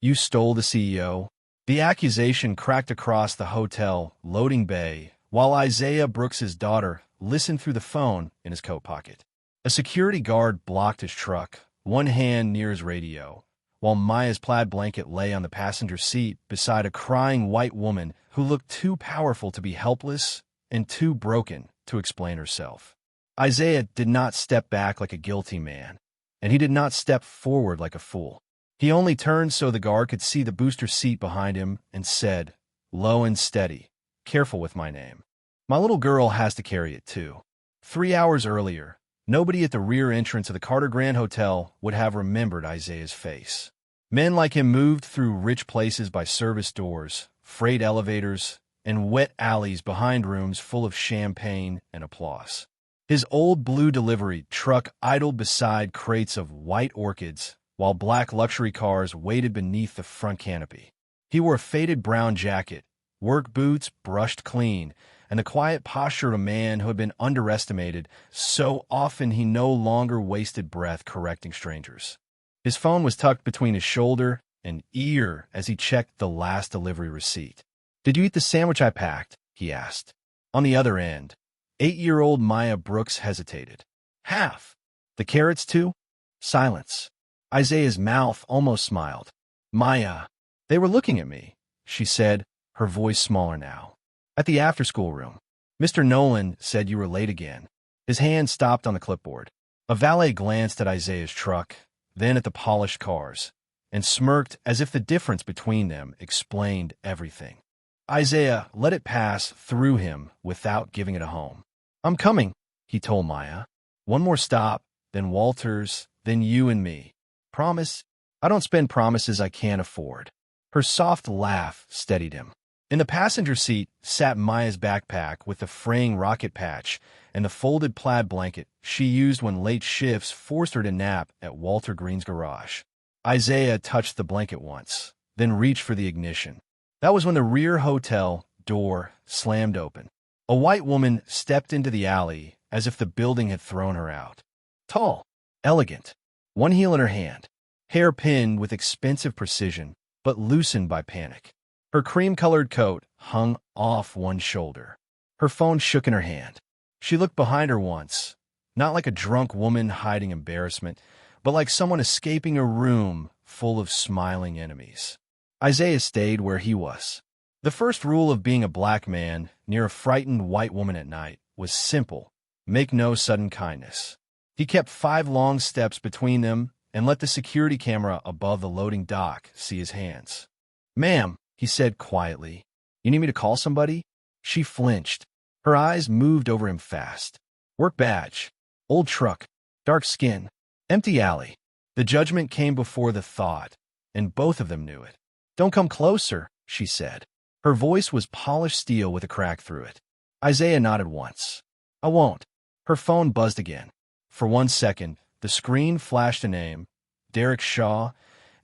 You stole the CEO. The accusation cracked across the hotel loading bay while Isaiah Brooks's daughter listened through the phone in his coat pocket. A security guard blocked his truck, one hand near his radio, while Maya's plaid blanket lay on the passenger seat beside a crying white woman who looked too powerful to be helpless and too broken to explain herself. Isaiah did not step back like a guilty man, and he did not step forward like a fool. He only turned so the guard could see the booster seat behind him and said, low and steady, "Careful with my name. My little girl has to carry it too." 3 hours earlier, nobody at the rear entrance of the Carter Grand Hotel would have remembered Isaiah's face. Men like him moved through rich places by service doors, freight elevators, and wet alleys behind rooms full of champagne and applause. His old blue delivery truck idled beside crates of white orchids, while black luxury cars waited beneath the front canopy. He wore a faded brown jacket, work boots brushed clean, and the quiet posture of a man who had been underestimated so often he no longer wasted breath correcting strangers. His phone was tucked between his shoulder and ear as he checked the last delivery receipt. "Did you eat the sandwich I packed?" he asked. On the other end, 8-year-old Maya Brooks hesitated. "Half. The carrots too?" Silence. Isaiah's mouth almost smiled. "Maya, they were looking at me," she said, her voice smaller now. "At the after-school room. Mr. Nolan said you were late again." His hand stopped on the clipboard. A valet glanced at Isaiah's truck, then at the polished cars, and smirked as if the difference between them explained everything. Isaiah let it pass through him without giving it a home. "I'm coming," he told Maya. "One more stop, then Walters, then you and me. Promise?" "I don't spend promises I can't afford." Her soft laugh steadied him. In the passenger seat sat Maya's backpack with the fraying rocket patch and the folded plaid blanket she used when late shifts forced her to nap at Walter Green's garage. Isaiah touched the blanket once, then reached for the ignition. That was when the rear hotel door slammed open. A white woman stepped into the alley as if the building had thrown her out. Tall, elegant, one heel in her hand, hair pinned with expensive precision, but loosened by panic. Her cream-colored coat hung off one shoulder. Her phone shook in her hand. She looked behind her once, not like a drunk woman hiding embarrassment, but like someone escaping a room full of smiling enemies. Isaiah stayed where he was. The first rule of being a black man near a frightened white woman at night was simple: make no sudden kindness. He kept 5 long steps between them and let the security camera above the loading dock see his hands. "Ma'am," he said quietly, "you need me to call somebody?" She flinched. Her eyes moved over him fast. Work badge, old truck, dark skin, empty alley. The judgment came before the thought, and both of them knew it. "Don't come closer," she said. Her voice was polished steel with a crack through it. Isaiah nodded once. "I won't." Her phone buzzed again. For 1 second, the screen flashed a name, Derek Shaw,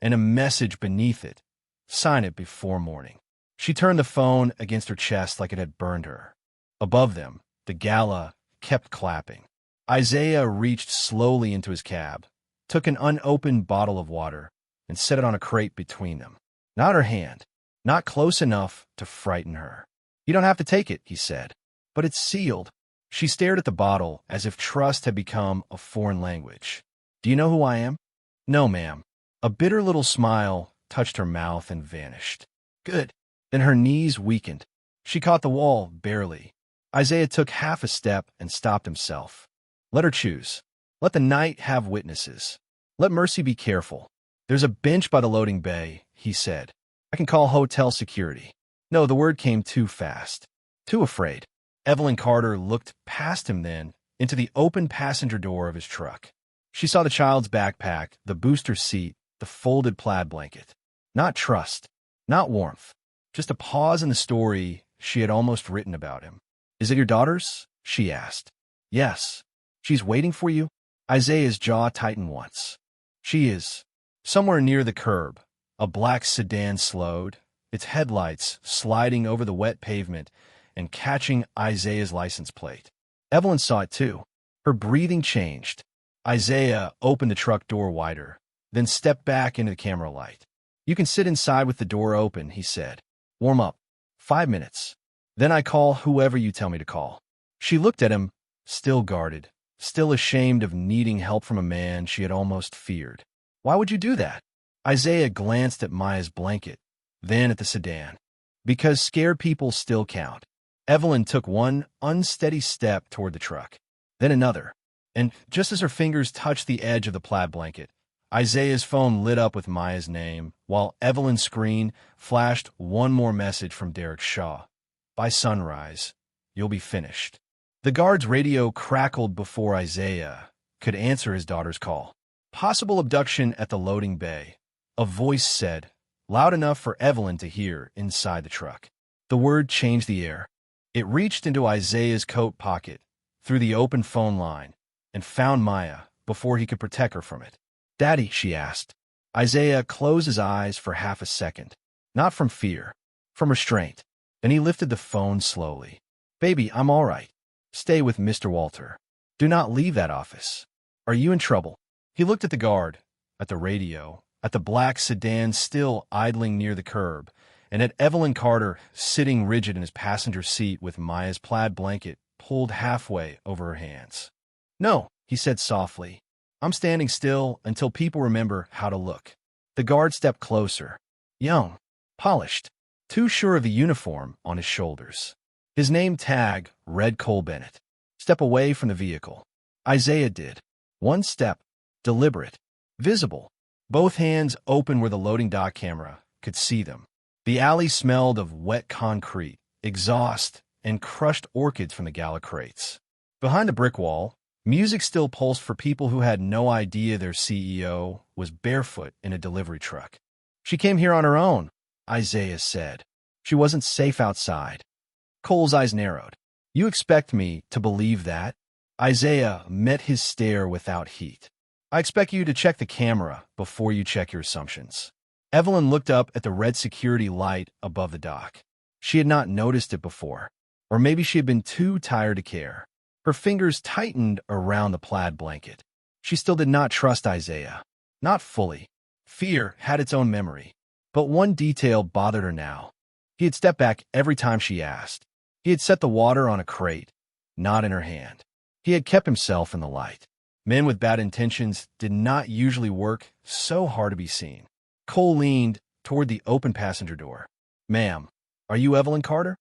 and a message beneath it: "Sign it before morning." She turned the phone against her chest like it had burned her. Above them, the gala kept clapping. Isaiah reached slowly into his cab, took an unopened bottle of water, and set it on a crate between them. Not her hand, not close enough to frighten her. "You don't have to take it," he said. "But it's sealed." She stared at the bottle as if trust had become a foreign language. "Do you know who I am?" "No, ma'am." A bitter little smile touched her mouth and vanished. "Good." Then her knees weakened. She caught the wall, barely. Isaiah took half a step and stopped himself. Let her choose. Let the night have witnesses. Let mercy be careful. "There's a bench by the loading bay," he said. "I can call hotel security." No, the word came too fast. Too afraid. Evelyn Carter looked past him then into the open passenger door of his truck. She saw the child's backpack, the booster seat, the folded plaid blanket. Not trust, not warmth, just a pause in the story she had almost written about him. "Is it your daughter's?" she asked. "Yes." "She's waiting for you?" Isaiah's jaw tightened once. "She is." Somewhere near the curb, a black sedan slowed, its headlights sliding over the wet pavement and catching Isaiah's license plate. Evelyn saw it too. Her breathing changed. Isaiah opened the truck door wider, then stepped back into the camera light. You can sit inside with the door open, he said. Warm up. 5 minutes. Then I call whoever you tell me to call. She looked at him, still guarded, still ashamed of needing help from a man she had almost feared. Why would you do that? Isaiah glanced at Maya's blanket, then at the sedan. Because scared people still count. Evelyn took one unsteady step toward the truck, then another. And just as her fingers touched the edge of the plaid blanket, Isaiah's phone lit up with Maya's name, while Evelyn's screen flashed one more message from Derek Shaw. By sunrise, you'll be finished. The guard's radio crackled before Isaiah could answer his daughter's call. Possible abduction at the loading bay, a voice said, loud enough for Evelyn to hear inside the truck. The word changed the air. It reached into Isaiah's coat pocket, through the open phone line, and found Maya before he could protect her from it. Daddy, she asked. Isaiah closed his eyes for half a second, not from fear, from restraint. Then he lifted the phone slowly. Baby, I'm all right. Stay with Mr. Walter. Do not leave that office. Are you in trouble? He looked at the guard, at the radio, at the black sedan still idling near the curb, and at Evelyn Carter sitting rigid in his passenger seat with Maya's plaid blanket pulled halfway over her hands. No, he said softly. I'm standing still until people remember how to look. The guard stepped closer. Young, polished, too sure of the uniform on his shoulders. His name tag read Cole Bennett. Step away from the vehicle. Isaiah did. One step, deliberate, visible. Both hands open where the loading dock camera could see them. The alley smelled of wet concrete, exhaust, and crushed orchids from the gala crates. Behind the brick wall, music still pulsed for people who had no idea their CEO was barefoot in a delivery truck. She came here on her own, Isaiah said. She wasn't safe outside. Cole's eyes narrowed. You expect me to believe that? Isaiah met his stare without heat. I expect you to check the camera before you check your assumptions. Evelyn looked up at the red security light above the dock. She had not noticed it before, or maybe she had been too tired to care. Her fingers tightened around the plaid blanket. She still did not trust Isaiah. Not fully. Fear had its own memory. But one detail bothered her now. He had stepped back every time she asked. He had set the water on a crate, not in her hand. He had kept himself in the light. Men with bad intentions did not usually work so hard to be seen. Cole leaned toward the open passenger door. Ma'am, are you Evelyn Carter?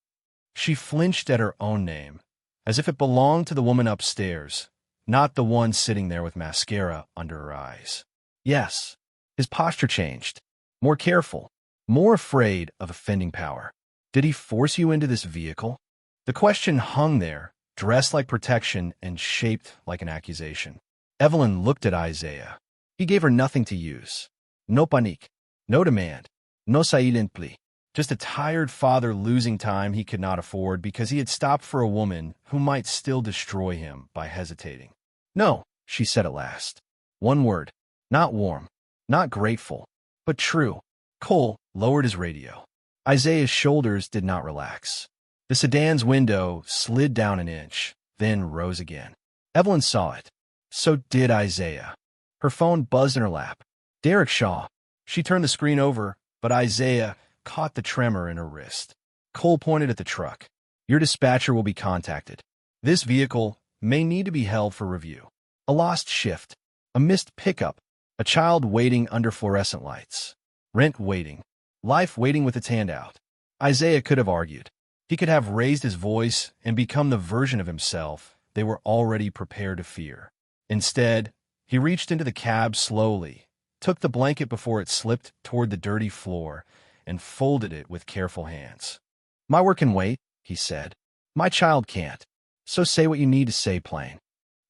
She flinched at her own name, as if it belonged to the woman upstairs, not the one sitting there with mascara under her eyes. Yes. His posture changed. More careful, more afraid of offending power. Did he force you into this vehicle? The question hung there, dressed like protection and shaped like an accusation. Evelyn looked at Isaiah. He gave her nothing to use. No panique. No demand. No silent plea. Just a tired father losing time he could not afford because he had stopped for a woman who might still destroy him by hesitating. No, she said at last. One word. Not warm. Not grateful. But true. Cole lowered his radio. Isaiah's shoulders did not relax. The sedan's window slid down an inch, then rose again. Evelyn saw it. So did Isaiah. Her phone buzzed in her lap. Derek Shaw. She turned the screen over, but Isaiah caught the tremor in her wrist. Cole pointed at the truck. Your dispatcher will be contacted. This vehicle may need to be held for review. A lost shift. A missed pickup. A child waiting under fluorescent lights. Rent waiting. Life waiting with its hand out. Isaiah could have argued. He could have raised his voice and become the version of himself they were already prepared to fear. Instead, he reached into the cab slowly, took the blanket before it slipped toward the dirty floor, and folded it with careful hands. My work can wait, he said. My child can't. So say what you need to say plain.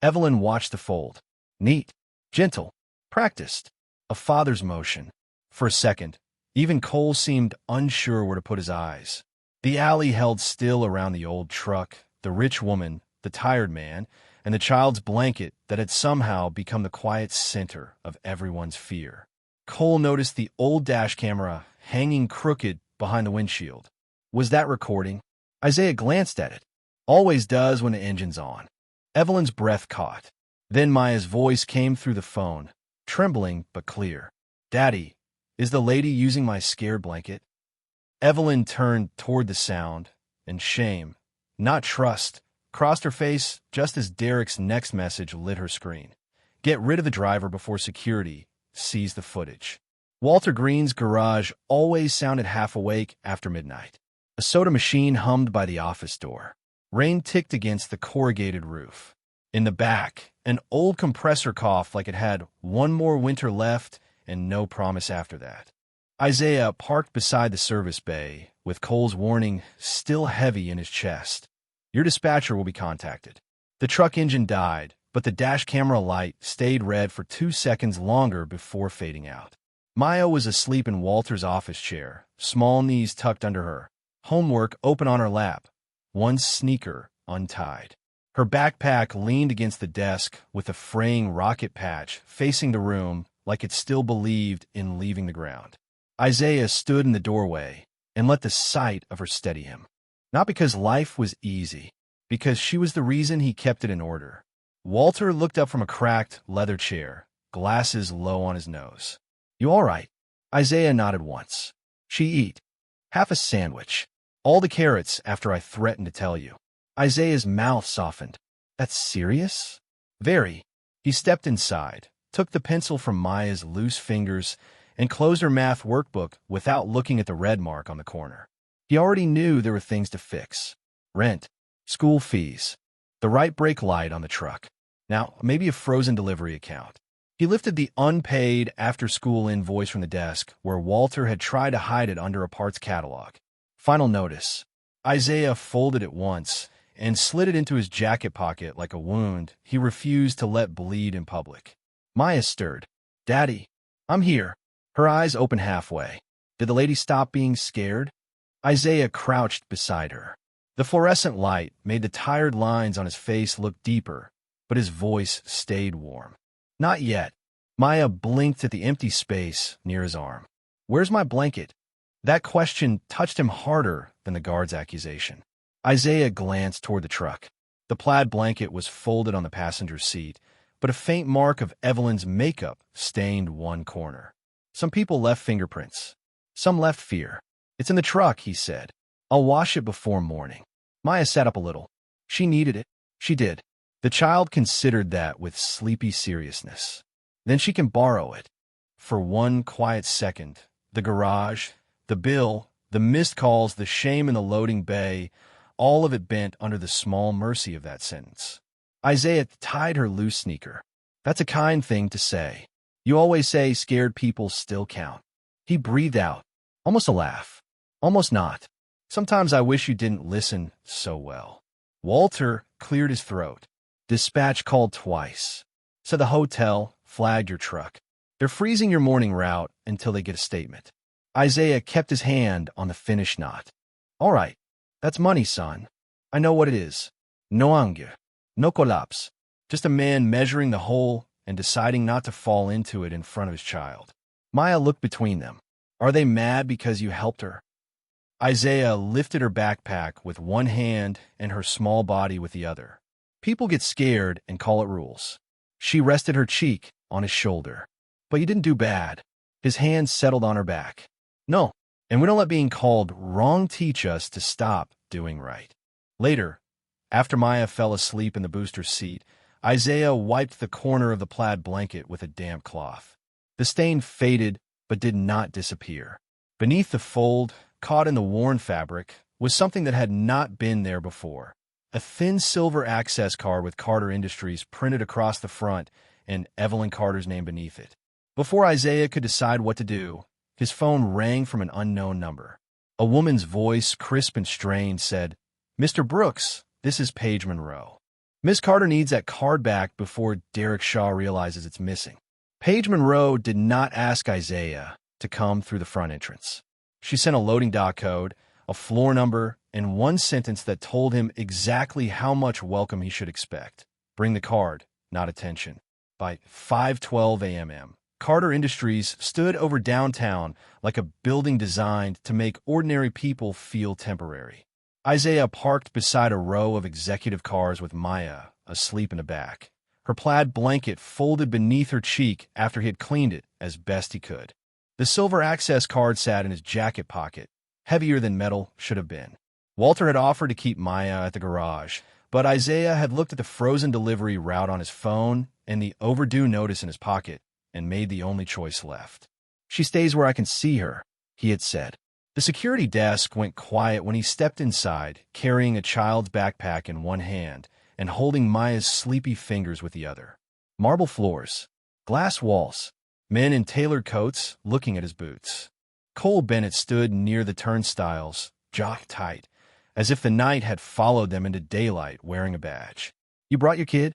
Evelyn watched the fold. Neat, gentle, practiced. A father's motion. For a second, even Cole seemed unsure where to put his eyes. The alley held still around the old truck, the rich woman, the tired man, and the child's blanket that had somehow become the quiet center of everyone's fear. Cole noticed the old dash camera hanging crooked behind the windshield. Was that recording? Isaiah glanced at it. Always does when the engine's on. Evelyn's breath caught. Then Maya's voice came through the phone, trembling but clear. Daddy, Is the lady using my scared blanket? Evelyn turned toward the sound, and shame, not trust, crossed her face just as Derek's next message lit her screen. Get rid of the driver before security sees the footage. Walter Green's garage always sounded half awake after midnight. A soda machine hummed by the office door. Rain ticked against the corrugated roof. In the back, an old compressor coughed like it had one more winter left and no promise after that. Isaiah parked beside the service bay, with Cole's warning still heavy in his chest. Your dispatcher will be contacted. The truck engine died, but the dash camera light stayed red for 2 seconds longer before fading out. Maya was asleep in Walter's office chair, small knees tucked under her, homework open on her lap, one sneaker untied. Her backpack leaned against the desk with a fraying rocket patch facing the room like it still believed in leaving the ground. Isaiah stood in the doorway and let the sight of her steady him. Not because life was easy, because she was the reason he kept it in order. Walter looked up from a cracked leather chair, glasses low on his nose. You all right? Isaiah nodded once. She eat. Half a sandwich. All the carrots after I threatened to tell you. Isaiah's mouth softened. That's serious? Very. He stepped inside, took the pencil from Maya's loose fingers, and closed her math workbook without looking at the red mark on the corner. He already knew there were things to fix. Rent, school fees, the right brake light on the truck. Now, maybe a frozen delivery account. He lifted the unpaid after-school invoice from the desk where Walter had tried to hide it under a parts catalog. Final notice. Isaiah folded it once and slid it into his jacket pocket like a wound he refused to let bleed in public. Maya stirred. Daddy, I'm here. Her eyes opened halfway. Did the lady stop being scared? Isaiah crouched beside her. The fluorescent light made the tired lines on his face look deeper, but his voice stayed warm. Not yet. Maya blinked at the empty space near his arm. Where's my blanket? That question touched him harder than the guard's accusation. Isaiah glanced toward the truck. The plaid blanket was folded on the passenger seat, but a faint mark of Evelyn's makeup stained one corner. Some people left fingerprints. Some left fear. It's in the truck, he said. I'll wash it before morning. Maya sat up a little. She needed it. She did. The child considered that with sleepy seriousness. Then she can borrow it. For one quiet second, the garage, the bill, the missed calls, the shame in the loading bay, all of it bent under the small mercy of that sentence. Isaiah tied her loose sneaker. That's a kind thing to say. You always say scared people still count. He breathed out, almost a laugh, almost not. Sometimes I wish you didn't listen so well. Walter cleared his throat. Dispatch called twice. So the hotel flagged your truck. They're freezing your morning route until they get a statement. Isaiah kept his hand on the finish knot. All right, that's money, son. I know what it is. No anger, no collapse. Just a man measuring the hole and deciding not to fall into it in front of his child. Maya looked between them. Are they mad because you helped her? Isaiah lifted her backpack with one hand and her small body with the other. People get scared and call it rules. She rested her cheek on his shoulder. But you didn't do bad. His hand settled on her back. No, and we don't let being called wrong teach us to stop doing right. Later, after Maya fell asleep in the booster's seat, Isaiah wiped the corner of the plaid blanket with a damp cloth. The stain faded but did not disappear. Beneath the fold, caught in the worn fabric, was something that had not been there before. A thin silver access card with Carter Industries printed across the front and Evelyn Carter's name beneath it. Before Isaiah could decide what to do, his phone rang from an unknown number. A woman's voice, crisp and strained, said, Mr. Brooks, this is Paige Monroe. Miss Carter needs that card back before Derek Shaw realizes it's missing. Paige Monroe did not ask Isaiah to come through the front entrance. She sent a loading dock code, a floor number, and one sentence that told him exactly how much welcome he should expect. Bring the card, not attention. By 5:12 a.m., Carter Industries stood over downtown like a building designed to make ordinary people feel temporary. Isaiah parked beside a row of executive cars with Maya asleep in the back, her plaid blanket folded beneath her cheek after he had cleaned it as best he could. The silver access card sat in his jacket pocket, heavier than metal should have been. Walter had offered to keep Maya at the garage, but Isaiah had looked at the frozen delivery route on his phone and the overdue notice in his pocket and made the only choice left. "She stays where I can see her," he had said. The security desk went quiet when he stepped inside, carrying a child's backpack in one hand and holding Maya's sleepy fingers with the other. Marble floors, glass walls, men in tailored coats looking at his boots. Cole Bennett stood near the turnstiles, jaw tight, as if the night had followed them into daylight wearing a badge. "You brought your kid?"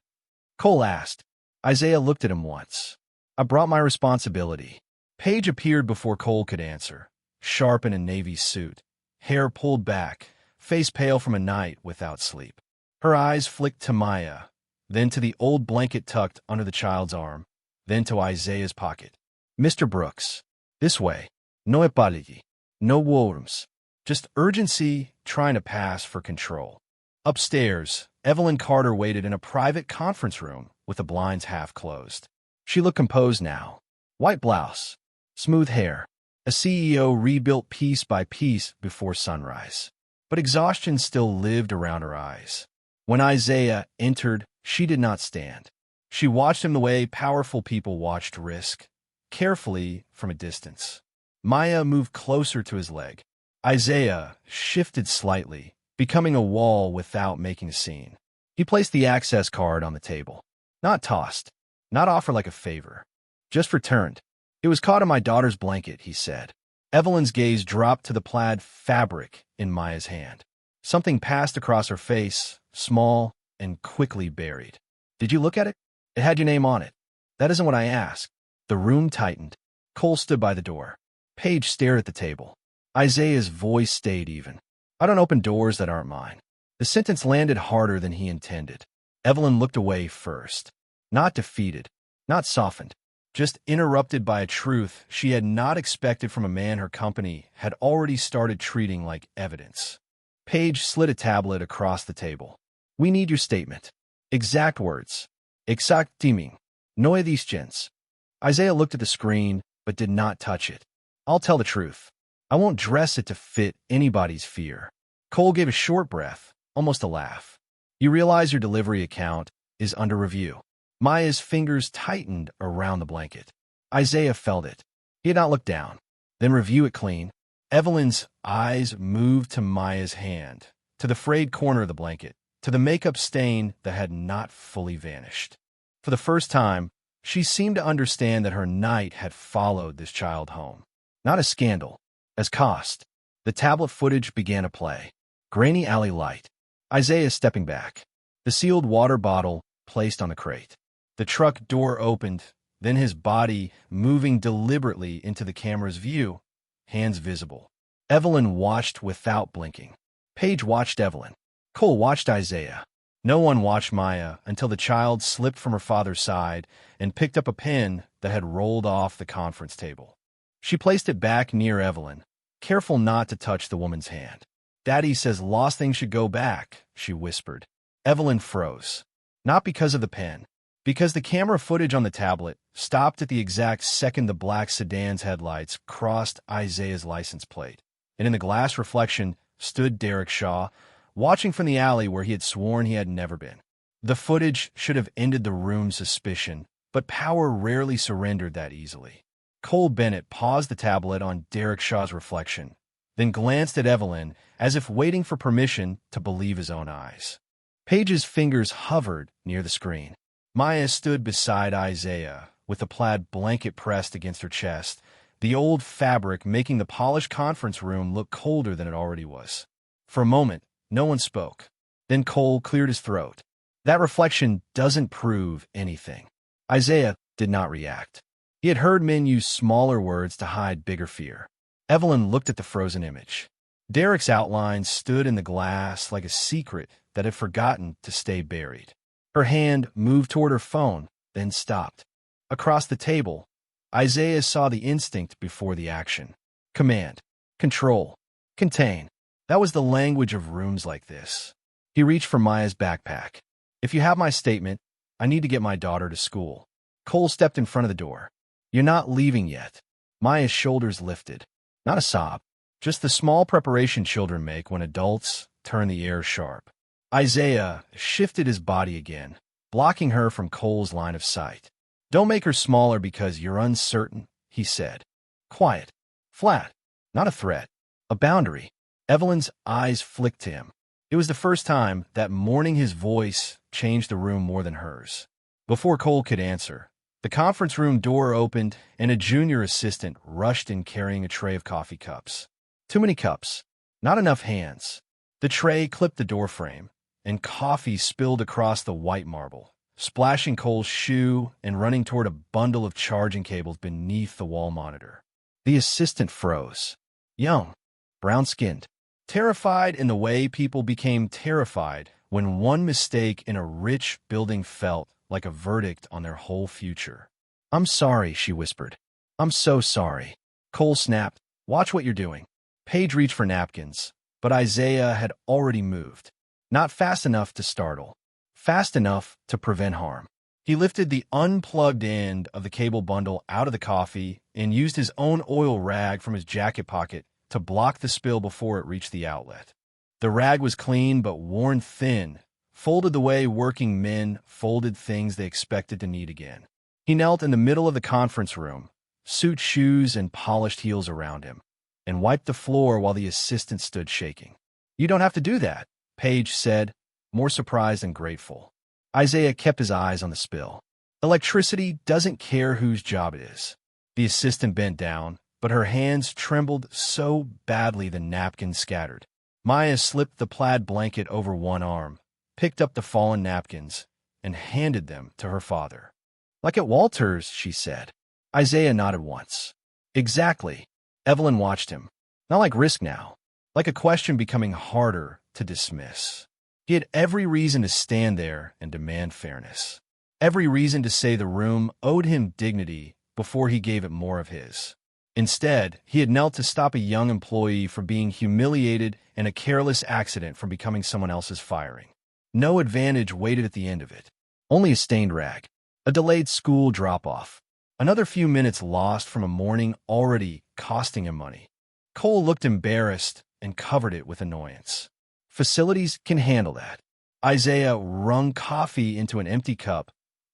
Cole asked. Isaiah looked at him once. "I brought my responsibility." Paige appeared before Cole could answer, sharp in a navy suit, hair pulled back, face pale from a night without sleep. Her eyes flicked to Maya, then to the old blanket tucked under the child's arm, then to Isaiah's pocket. "Mr. Brooks, this way. No apology. No worms. Just urgency trying to pass for control." Upstairs, Evelyn Carter waited in a private conference room with the blinds half closed. She looked composed now. White blouse, smooth hair, a CEO rebuilt piece by piece before sunrise. But exhaustion still lived around her eyes. When Isaiah entered, she did not stand. She watched him the way powerful people watched risk, carefully from a distance. Maya moved closer to his leg. Isaiah shifted slightly, becoming a wall without making a scene. He placed the access card on the table. Not tossed, not offered like a favor, just returned. "It was caught in my daughter's blanket," he said. Evelyn's gaze dropped to the plaid fabric in Maya's hand. Something passed across her face, small and quickly buried. "Did you look at it? It had your name on it." "That isn't what I asked." The room tightened. Cole stood by the door. Paige stared at the table. Isaiah's voice stayed even. "I don't open doors that aren't mine." The sentence landed harder than he intended. Evelyn looked away first. Not defeated, not softened, just interrupted by a truth she had not expected from a man her company had already started treating like evidence. Paige slid a tablet across the table. "We need your statement. Exact words. Exact timing. No editions." Isaiah looked at the screen, but did not touch it. "I'll tell the truth. I won't dress it to fit anybody's fear." Cole gave a short breath, almost a laugh. "You realize your delivery account is under review." Maya's fingers tightened around the blanket. Isaiah felt it. He had not looked down. "Then review it clean." Evelyn's eyes moved to Maya's hand, to the frayed corner of the blanket, to the makeup stain that had not fully vanished. For the first time, she seemed to understand that her night had followed this child home. Not as scandal, as cost. The tablet footage began to play. Grainy alley light. Isaiah stepping back. The sealed water bottle placed on the crate. The truck door opened, then his body moving deliberately into the camera's view, hands visible. Evelyn watched without blinking. Paige watched Evelyn. Cole watched Isaiah. No one watched Maya until the child slipped from her father's side and picked up a pen that had rolled off the conference table. She placed it back near Evelyn, careful not to touch the woman's hand. "Daddy says lost things should go back," she whispered. Evelyn froze. Not because of the pen, because the camera footage on the tablet stopped at the exact second the black sedan's headlights crossed Isaiah's license plate, and in the glass reflection stood Derek Shaw, watching from the alley where he had sworn he had never been. The footage should have ended the room's suspicion, but power rarely surrendered that easily. Cole Bennett paused the tablet on Derek Shaw's reflection, then glanced at Evelyn as if waiting for permission to believe his own eyes. Paige's fingers hovered near the screen. Maya stood beside Isaiah, with the plaid blanket pressed against her chest, the old fabric making the polished conference room look colder than it already was. For a moment, no one spoke. Then Cole cleared his throat. "That reflection doesn't prove anything." Isaiah did not react. He had heard men use smaller words to hide bigger fear. Evelyn looked at the frozen image. Derek's outline stood in the glass like a secret that had forgotten to stay buried. Her hand moved toward her phone, then stopped. Across the table, Isaiah saw the instinct before the action. Command, control, contain. That was the language of rooms like this. He reached for Maya's backpack. "If you have my statement, I need to get my daughter to school." Cole stepped in front of the door. "You're not leaving yet." Maya's shoulders lifted. Not a sob, just the small preparation children make when adults turn the air sharp. Isaiah shifted his body again, blocking her from Cole's line of sight. Don't make her smaller because you're uncertain, he said. Quiet. Flat. Not a threat. A boundary. Evelyn's eyes flicked to him. It was the first time that morning his voice changed the room more than hers. Before Cole could answer, the conference room door opened and a junior assistant rushed in carrying a tray of coffee cups. Too many cups. Not enough hands. The tray clipped the doorframe, and coffee spilled across the white marble, splashing Cole's shoe and running toward a bundle of charging cables beneath the wall monitor. The assistant froze. Young, brown-skinned, terrified in the way people became terrified when one mistake in a rich building felt like a verdict on their whole future. I'm sorry, she whispered. I'm so sorry. Cole snapped. Watch what you're doing. Paige reached for napkins, but Isaiah had already moved. Not fast enough to startle. Fast enough to prevent harm. He lifted the unplugged end of the cable bundle out of the coffee and used his own oil rag from his jacket pocket to block the spill before it reached the outlet. The rag was clean but worn thin, folded the way working men folded things they expected to need again. He knelt in the middle of the conference room, suit shoes and polished heels around him, and wiped the floor while the assistant stood shaking. You don't have to do that, Paige said, more surprised than grateful. Isaiah kept his eyes on the spill. Electricity doesn't care whose job it is. The assistant bent down, but her hands trembled so badly the napkins scattered. Maya slipped the plaid blanket over one arm, picked up the fallen napkins, and handed them to her father. Like at Walter's, she said. Isaiah nodded once. Exactly. Evelyn watched him. Not like risk now. Like a question becoming harder to dismiss. He had every reason to stand there and demand fairness. Every reason to say the room owed him dignity before he gave it more of his. Instead, he had knelt to stop a young employee from being humiliated and a careless accident from becoming someone else's firing. No advantage waited at the end of it. Only a stained rag. A delayed school drop-off. Another few minutes lost from a morning already costing him money. Cole looked embarrassed and covered it with annoyance. Facilities can handle that. Isaiah wrung coffee into an empty cup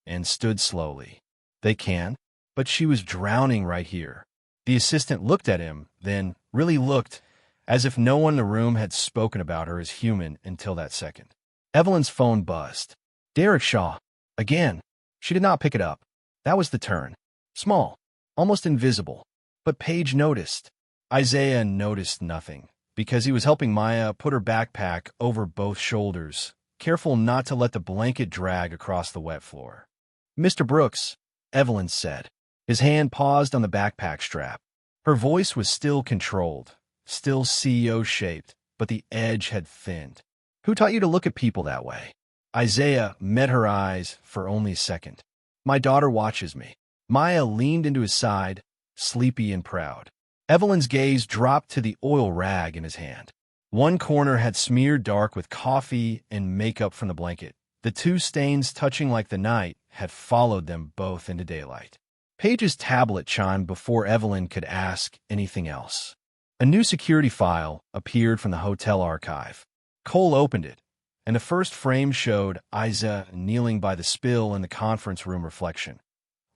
and stood slowly. They can, but she was drowning right here. The assistant looked at him, then really looked, as if no one in the room had spoken about her as human until that second. Evelyn's phone buzzed. Derek Shaw. Again. She did not pick it up. That was the turn. Small. Almost invisible. But Paige noticed. Isaiah noticed nothing, because he was helping Maya put her backpack over both shoulders, careful not to let the blanket drag across the wet floor. Mr. Brooks, Evelyn said. His hand paused on the backpack strap. Her voice was still controlled, still CEO-shaped, but the edge had thinned. Who taught you to look at people that way? Isaiah met her eyes for only a second. My daughter watches me. Maya leaned into his side, sleepy and proud. Evelyn's gaze dropped to the oil rag in his hand. One corner had smeared dark with coffee and makeup from the blanket. The two stains touching like the night had followed them both into daylight. Paige's tablet chimed before Evelyn could ask anything else. A new security file appeared from the hotel archive. Cole opened it, and the first frame showed Isa kneeling by the spill in the conference room reflection,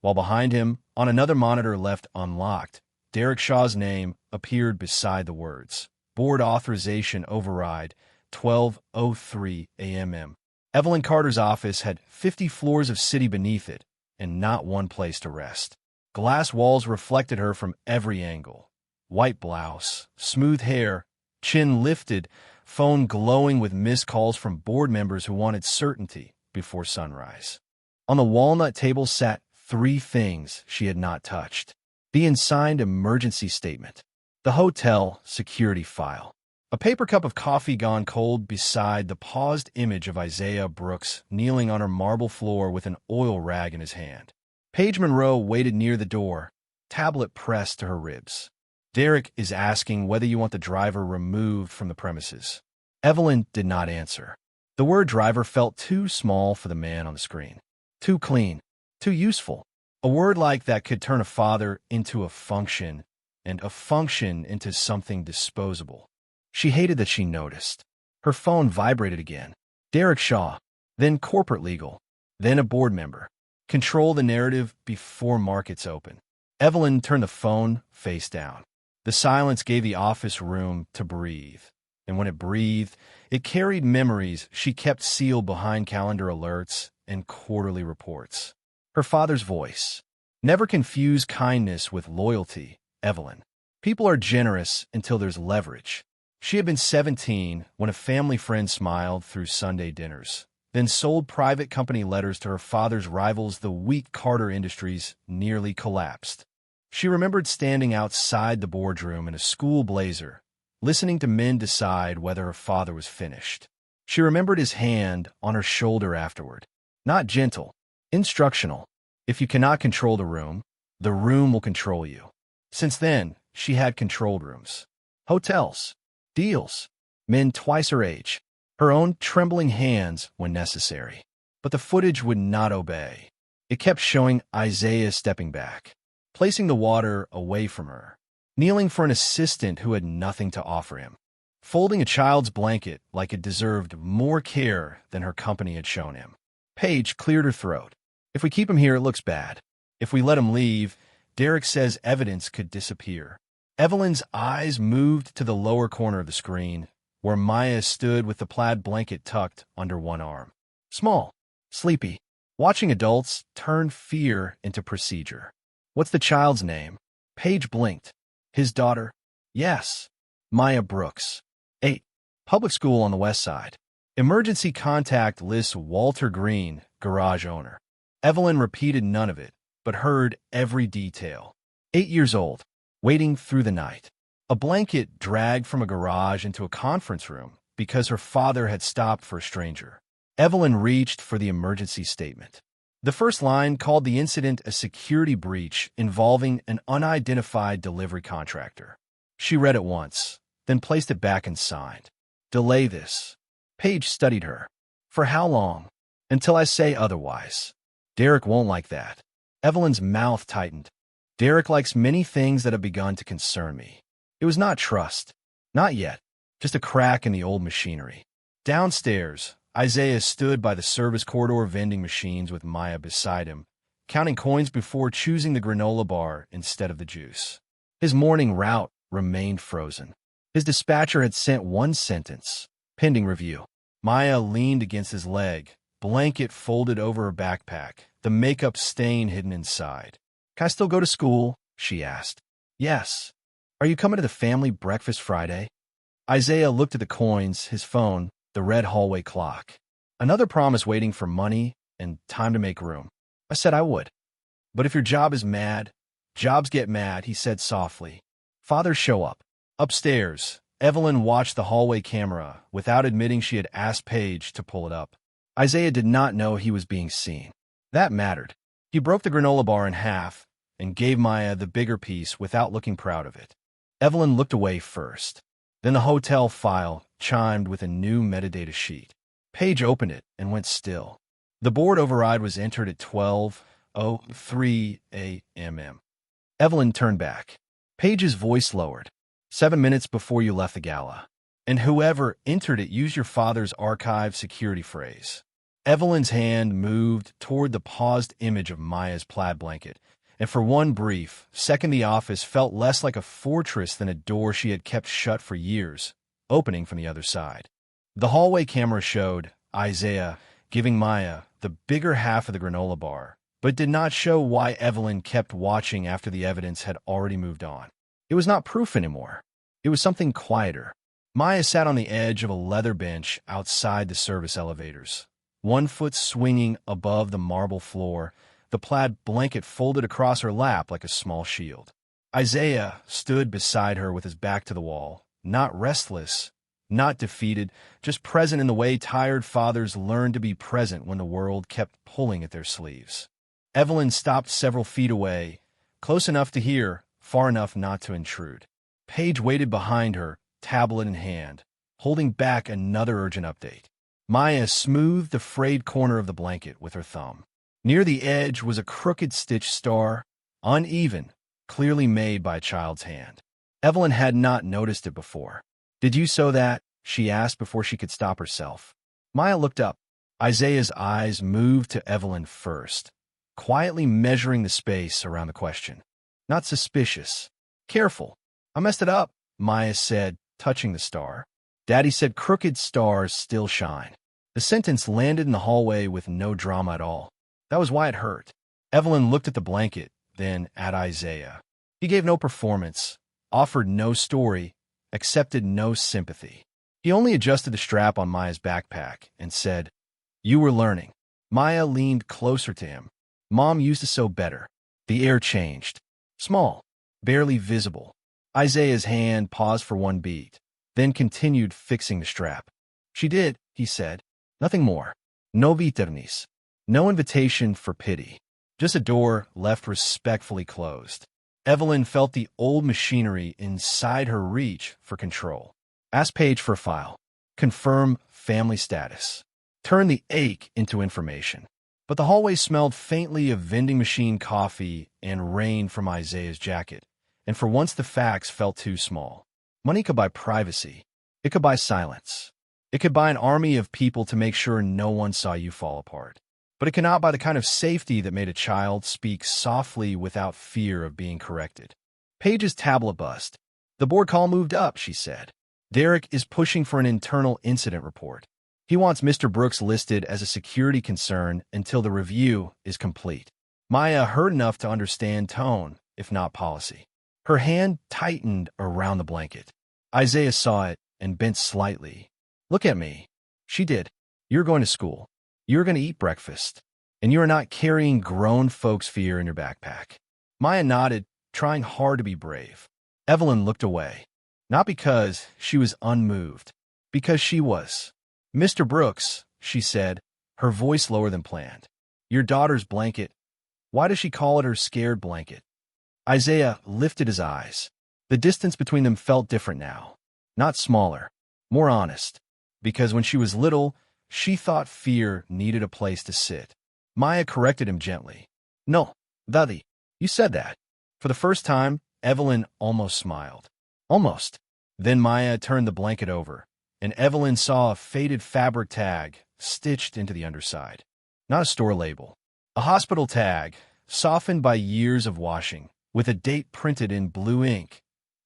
while behind him, on another monitor left unlocked, Derek Shaw's name appeared beside the words. Board authorization override, 12:03 a.m. Evelyn Carter's office had 50 floors of city beneath it, and not one place to rest. Glass walls reflected her from every angle. White blouse, smooth hair, chin lifted, phone glowing with missed calls from board members who wanted certainty before sunrise. On the walnut table sat 3 things she had not touched. The unsigned emergency statement, the hotel security file, a paper cup of coffee gone cold beside the paused image of Isaiah Brooks kneeling on her marble floor with an oil rag in his hand. Paige Monroe waited near the door, tablet pressed to her ribs. Derek is asking whether you want the driver removed from the premises. Evelyn did not answer. The word driver felt too small for the man on the screen. Too clean. Too useful. A word like that could turn a father into a function, and a function into something disposable. She hated that she noticed. Her phone vibrated again. Derek Shaw, then corporate legal, then a board member. Control the narrative before markets open. Evelyn turned the phone face down. The silence gave the office room to breathe. And when it breathed, it carried memories she kept sealed behind calendar alerts and quarterly reports. Her father's voice. Never confuse kindness with loyalty, Evelyn. People are generous until there's leverage. She had been 17 when a family friend smiled through Sunday dinners, then sold private company letters to her father's rivals the week Carter Industries nearly collapsed. She remembered standing outside the boardroom in a school blazer, listening to men decide whether her father was finished. She remembered his hand on her shoulder afterward. Not gentle, instructional. If you cannot control the room will control you. Since then, she had controlled rooms. Hotels. Deals. Men twice her age. Her own trembling hands when necessary. But the footage would not obey. It kept showing Isaiah stepping back, placing the water away from her, kneeling for an assistant who had nothing to offer him, folding a child's blanket like it deserved more care than her company had shown him. Paige cleared her throat. If we keep him here, it looks bad. If we let him leave, Derek says evidence could disappear. Evelyn's eyes moved to the lower corner of the screen, where Maya stood with the plaid blanket tucked under one arm. Small, sleepy, watching adults turn fear into procedure. What's the child's name? Paige blinked. His daughter? Yes. Maya Brooks. 8. Public school on the west side. Emergency contact lists Walter Green, garage owner. Evelyn repeated none of it, but heard every detail. 8 years old, waiting through the night. A blanket dragged from a garage into a conference room because her father had stopped for a stranger. Evelyn reached for the emergency statement. The first line called the incident a security breach involving an unidentified delivery contractor. She read it once, then placed it back and signed. Delay this. Paige studied her. For how long? Until I say otherwise. Derek won't like that. Evelyn's mouth tightened. Derek likes many things that have begun to concern me. It was not trust. Not yet. Just a crack in the old machinery. Downstairs, Isaiah stood by the service corridor vending machines with Maya beside him, counting coins before choosing the granola bar instead of the juice. His morning route remained frozen. His dispatcher had sent one sentence, pending review. Maya leaned against his leg, blanket folded over her backpack, the makeup stain hidden inside. Can I still go to school? She asked. Yes. Are you coming to the family breakfast Friday? Isaiah looked at the coins, his phone, the red hallway clock. Another promise waiting for money and time to make room. I said I would. But if your job is mad, jobs get mad, he said softly. Fathers show up. Upstairs, Evelyn watched the hallway camera without admitting she had asked Paige to pull it up. Isaiah did not know he was being seen. That mattered. He broke the granola bar in half and gave Maya the bigger piece without looking proud of it. Evelyn looked away first. Then the hotel file chimed with a new metadata sheet. Paige opened it and went still. The board override was entered at 12:03 a.m. Evelyn turned back. Paige's voice lowered. 7 minutes before you left the gala. And whoever entered it used your father's archive security phrase. Evelyn's hand moved toward the paused image of Maya's plaid blanket, and for one brief second the office felt less like a fortress than a door she had kept shut for years, opening from the other side. The hallway camera showed Isaiah giving Maya the bigger half of the granola bar, but did not show why Evelyn kept watching after the evidence had already moved on. It was not proof anymore. It was something quieter. Maya sat on the edge of a leather bench outside the service elevators, one foot swinging above the marble floor, the plaid blanket folded across her lap like a small shield. Isaiah stood beside her with his back to the wall, not restless, not defeated, just present in the way tired fathers learn to be present when the world kept pulling at their sleeves. Evelyn stopped several feet away, close enough to hear, far enough not to intrude. Paige waited behind her, tablet in hand, holding back another urgent update. Maya smoothed the frayed corner of the blanket with her thumb. Near the edge was a crooked stitch star, uneven, clearly made by a child's hand. Evelyn had not noticed it before. "Did you sew that?" she asked before she could stop herself. Maya looked up. Isaiah's eyes moved to Evelyn first, quietly measuring the space around the question. Not suspicious. "Careful. I messed it up," Maya said, touching the star. "Daddy said crooked stars still shine." The sentence landed in the hallway with no drama at all. That was why it hurt. Evelyn looked at the blanket, then at Isaiah. He gave no performance, offered no story, accepted no sympathy. He only adjusted the strap on Maya's backpack and said, "You were learning." Maya leaned closer to him. "Mom used to sew better." The air changed. Small, barely visible. Isaiah's hand paused for one beat, then continued fixing the strap. "She did," he said. "Nothing more. No viternis. No invitation for pity. Just a door left respectfully closed." Evelyn felt the old machinery inside her reach for control. Ask Paige for a file. Confirm family status. Turn the ache into information. But the hallway smelled faintly of vending machine coffee and rain from Isaiah's jacket, and for once the facts felt too small. Money could buy privacy. It could buy silence. It could buy an army of people to make sure no one saw you fall apart. But it cannot buy the kind of safety that made a child speak softly without fear of being corrected. Paige's tablet buzzed. "The board call moved up," she said. "Derek is pushing for an internal incident report. He wants Mr. Brooks listed as a security concern until the review is complete." Maya heard enough to understand tone, if not policy. Her hand tightened around the blanket. Isaiah saw it and bent slightly. "Look at me." She did. "You're going to school. You're going to eat breakfast. And you are not carrying grown folks' fear in your backpack." Maya nodded, trying hard to be brave. Evelyn looked away. Not because she was unmoved, because she was. "Mr. Brooks," she said, her voice lower than planned. "Your daughter's blanket. Why does she call it her scared blanket?" Isaiah lifted his eyes. The distance between them felt different now. Not smaller, more honest. Because when she was little, she thought fear needed a place to sit. Maya corrected him gently. "No, Daddy, you said that." For the first time, Evelyn almost smiled. Almost. Then Maya turned the blanket over, and Evelyn saw a faded fabric tag stitched into the underside. Not a store label. A hospital tag, softened by years of washing, with a date printed in blue ink,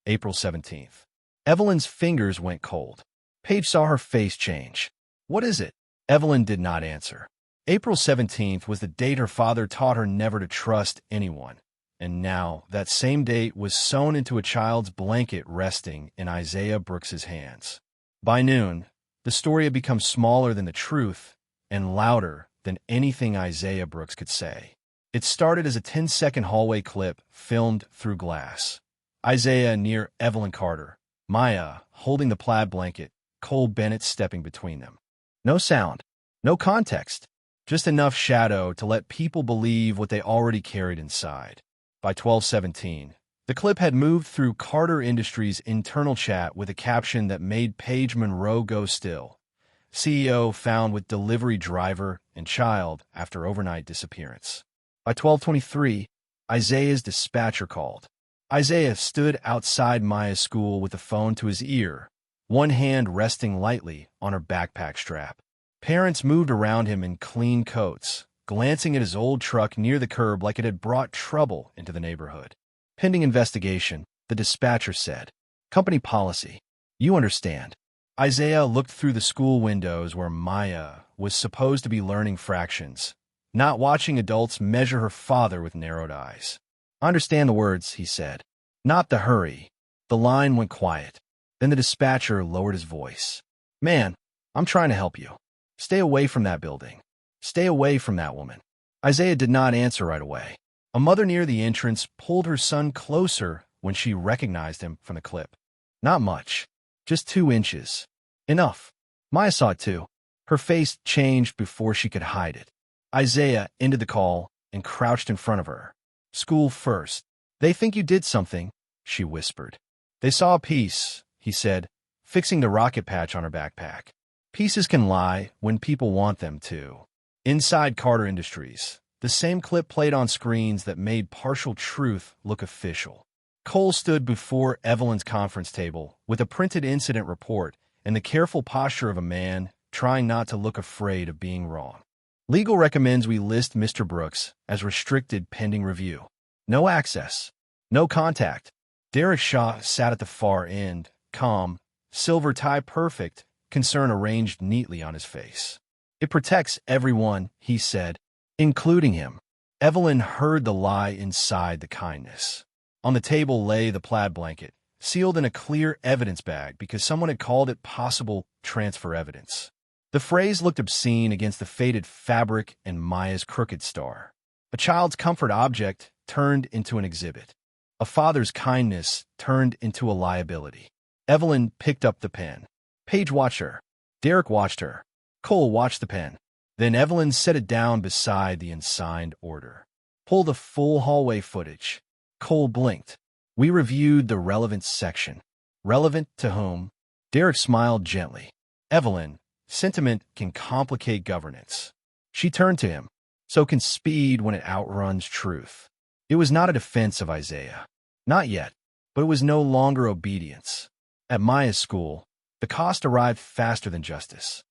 April 17th. Evelyn's fingers went cold. Paige saw her face change. "What is it?" Evelyn did not answer. April 17th was the date her father taught her never to trust anyone. And now, that same date was sewn into a child's blanket resting in Isaiah Brooks's hands. By noon, the story had become smaller than the truth and louder than anything Isaiah Brooks could say. It started as a 10-second hallway clip filmed through glass. Isaiah near Evelyn Carter, Maya holding the plaid blanket, Cole Bennett stepping between them. No sound, no context, just enough shadow to let people believe what they already carried inside. By 12:17, the clip had moved through Carter Industries' internal chat with a caption that made Paige Monroe go still. CEO found with delivery driver and child after overnight disappearance. By 12:23, Isaiah's dispatcher called. Isaiah stood outside Maya's school with the phone to his ear, one hand resting lightly on her backpack strap. Parents moved around him in clean coats, glancing at his old truck near the curb like it had brought trouble into the neighborhood. "Pending investigation," the dispatcher said. "Company policy. You understand." Isaiah looked through the school windows where Maya was supposed to be learning fractions, not watching adults measure her father with narrowed eyes. "I understand the words," he said. "Not the hurry." The line went quiet. Then the dispatcher lowered his voice. "Man, I'm trying to help you. Stay away from that building. Stay away from that woman." Isaiah did not answer right away. A mother near the entrance pulled her son closer when she recognized him from the clip. Not much. Just 2 inches. Enough. Maya saw it too. Her face changed before she could hide it. Isaiah ended the call and crouched in front of her. "School first. They think you did something," she whispered. "They saw a piece," he said, fixing the rocket patch on her backpack. "Pieces can lie when people want them to." Inside Carter Industries, The same clip played on screens that made partial truth look official. Cole stood before Evelyn's conference table with a printed incident report and the careful posture of a man trying not to look afraid of being wrong. Legal recommends we list Mr. Brooks as restricted pending review. No access. No contact. Derek Shaw sat at the far end, calm, silver tie perfect, concern arranged neatly on his face. It protects everyone, he said, including him. Evelyn heard the lie inside the kindness. On the table lay the plaid blanket, sealed in a clear evidence bag because someone had called it possible transfer evidence. The phrase looked obscene against the faded fabric and Maya's crooked star. A child's comfort object turned into an exhibit. A father's kindness turned into a liability. Evelyn picked up the pen. Paige watched her. Derek watched her. Cole watched the pen. Then Evelyn set it down beside the unsigned order. Pull the full hallway footage. Cole blinked. We reviewed the relevant section. Relevant to whom? Derek smiled gently. Evelyn, sentiment can complicate governance. She turned to him. So can speed when it outruns truth. It was not a defense of Isaiah. Not yet, but it was no longer obedience. At Maya's school, the cost arrived faster than justice.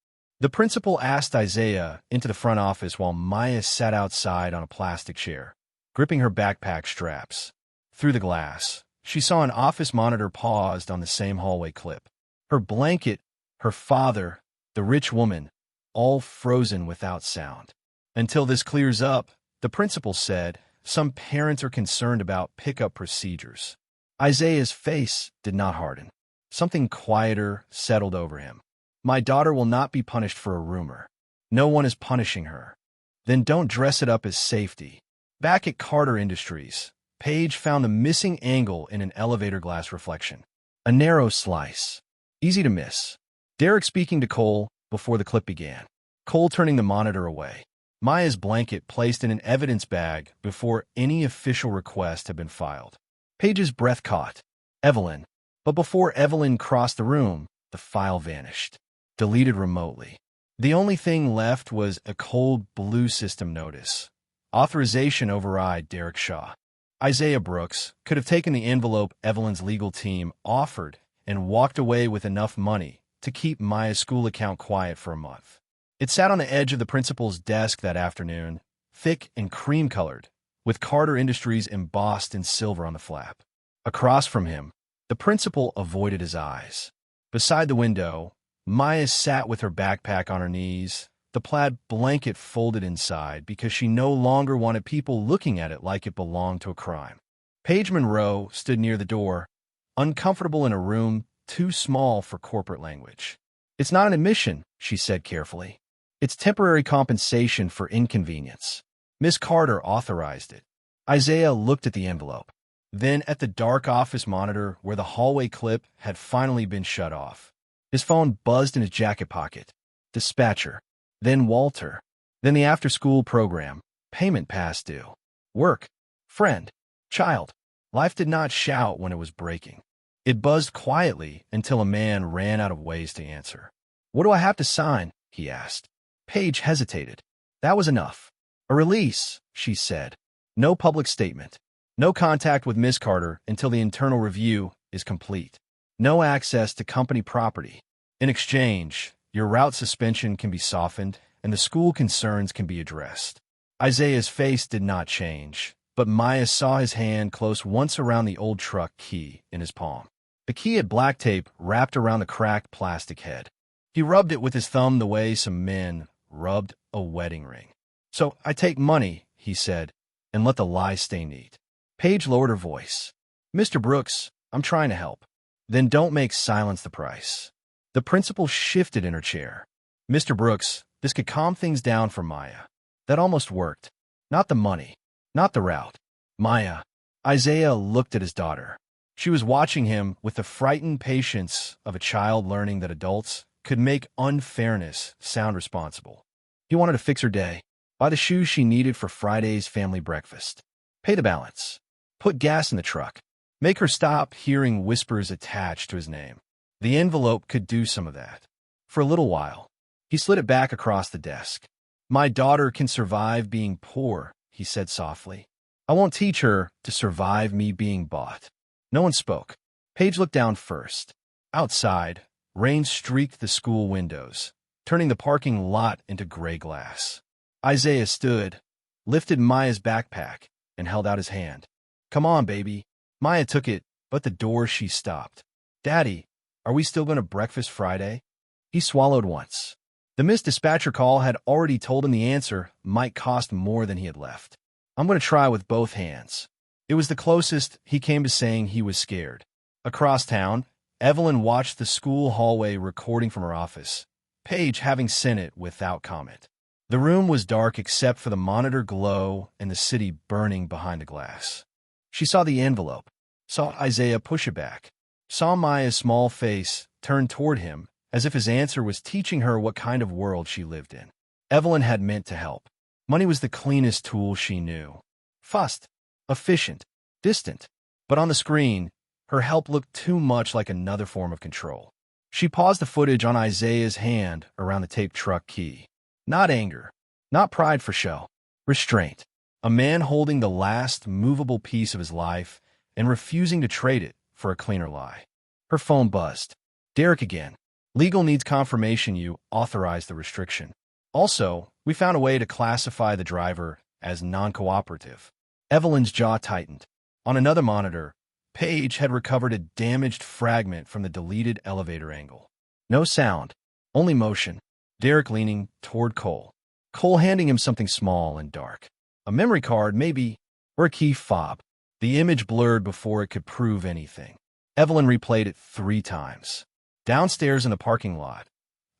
The principal asked Isaiah into the front office while Maya sat outside on a plastic chair, gripping her backpack straps. Through the glass, she saw an office monitor paused on the same hallway clip. Her blanket, her father, the rich woman, all frozen without sound. Until this clears up, the principal said, some parents are concerned about pickup procedures. Isaiah's face did not harden. Something quieter settled over him. My daughter will not be punished for a rumor. No one is punishing her. Then don't dress it up as safety. Back at Carter Industries, Paige found the missing angle in an elevator glass reflection. A narrow slice. Easy to miss. Derek speaking to Cole before the clip began. Cole turning the monitor away. Maya's blanket placed in an evidence bag before any official request had been filed. Paige's breath caught. Evelyn. But before Evelyn crossed the room, the file vanished. Deleted remotely. The only thing left was a cold blue system notice. Authorization override Derek Shaw. Isaiah Brooks could have taken the envelope Evelyn's legal team offered and walked away with enough money to keep Maya's school account quiet for a month. It sat on the edge of the principal's desk that afternoon, thick and cream-colored, with Carter Industries embossed in silver on the flap. Across from him, the principal avoided his eyes. Beside the window, Maya sat with her backpack on her knees, the plaid blanket folded inside because she no longer wanted people looking at it like it belonged to a crime. Paige Monroe stood near the door, uncomfortable in a room too small for corporate language. It's not an admission, she said carefully. It's temporary compensation for inconvenience. Miss Carter authorized it. Isaiah looked at the envelope, then at the dark office monitor where the hallway clip had finally been shut off. His phone buzzed in his jacket pocket. Dispatcher. Then Walter. Then the after-school program. Payment past due. Work. Friend. Child. Life did not shout when it was breaking. It buzzed quietly until a man ran out of ways to answer. What do I have to sign? He asked. Paige hesitated. That was enough. A release, she said. No public statement. No contact with Miss Carter until the internal review is complete. No access to company property. In exchange, your route suspension can be softened and the school concerns can be addressed. Isaiah's face did not change, but Maya saw his hand close once around the old truck key in his palm. The key had black tape wrapped around the cracked plastic head. He rubbed it with his thumb the way some men rubbed a wedding ring. So I take money, he said, and let the lie stay neat. Paige lowered her voice. Mr. Brooks, I'm trying to help. Then don't make silence the price. The principal shifted in her chair. Mr. Brooks, this could calm things down for Maya. That almost worked. Not the money. Not the route. Maya. Isaiah looked at his daughter. She was watching him with the frightened patience of a child learning that adults could make unfairness sound responsible. He wanted to fix her day, buy the shoes she needed for Friday's family breakfast, pay the balance, put gas in the truck, make her stop hearing whispers attached to his name. The envelope could do some of that. For a little while, he slid it back across the desk. My daughter can survive being poor, he said softly. I won't teach her to survive me being bought. No one spoke. Paige looked down first. Outside, rain streaked the school windows, turning the parking lot into gray glass. Isaiah stood, lifted Maya's backpack, and held out his hand. Come on, baby. Maya took it, but the door she stopped. Daddy, are we still going to breakfast Friday? He swallowed once. The missed dispatcher call had already told him the answer might cost more than he had left. I'm going to try with both hands. It was the closest he came to saying he was scared. Across town, Evelyn watched the school hallway recording from her office, Paige having sent it without comment. The room was dark except for the monitor glow and the city burning behind the glass. She saw the envelope, saw Isaiah push it back, saw Maya's small face turn toward him as if his answer was teaching her what kind of world she lived in. Evelyn had meant to help. Money was the cleanest tool she knew. Fast, efficient, distant. But on the screen, her help looked too much like another form of control. She paused the footage on Isaiah's hand around the taped truck key. Not anger, not pride for show. Restraint. A man holding the last movable piece of his life and refusing to trade it for a cleaner lie. Her phone buzzed. Derek again. Legal needs confirmation you authorized the restriction. Also, we found a way to classify the driver as non-cooperative. Evelyn's jaw tightened. On another monitor, Paige had recovered a damaged fragment from the deleted elevator angle. No sound, only motion. Derek leaning toward Cole. Cole handing him something small and dark. A memory card, maybe, or a key fob. The image blurred before it could prove anything. Evelyn replayed it 3 times. Downstairs in the parking lot,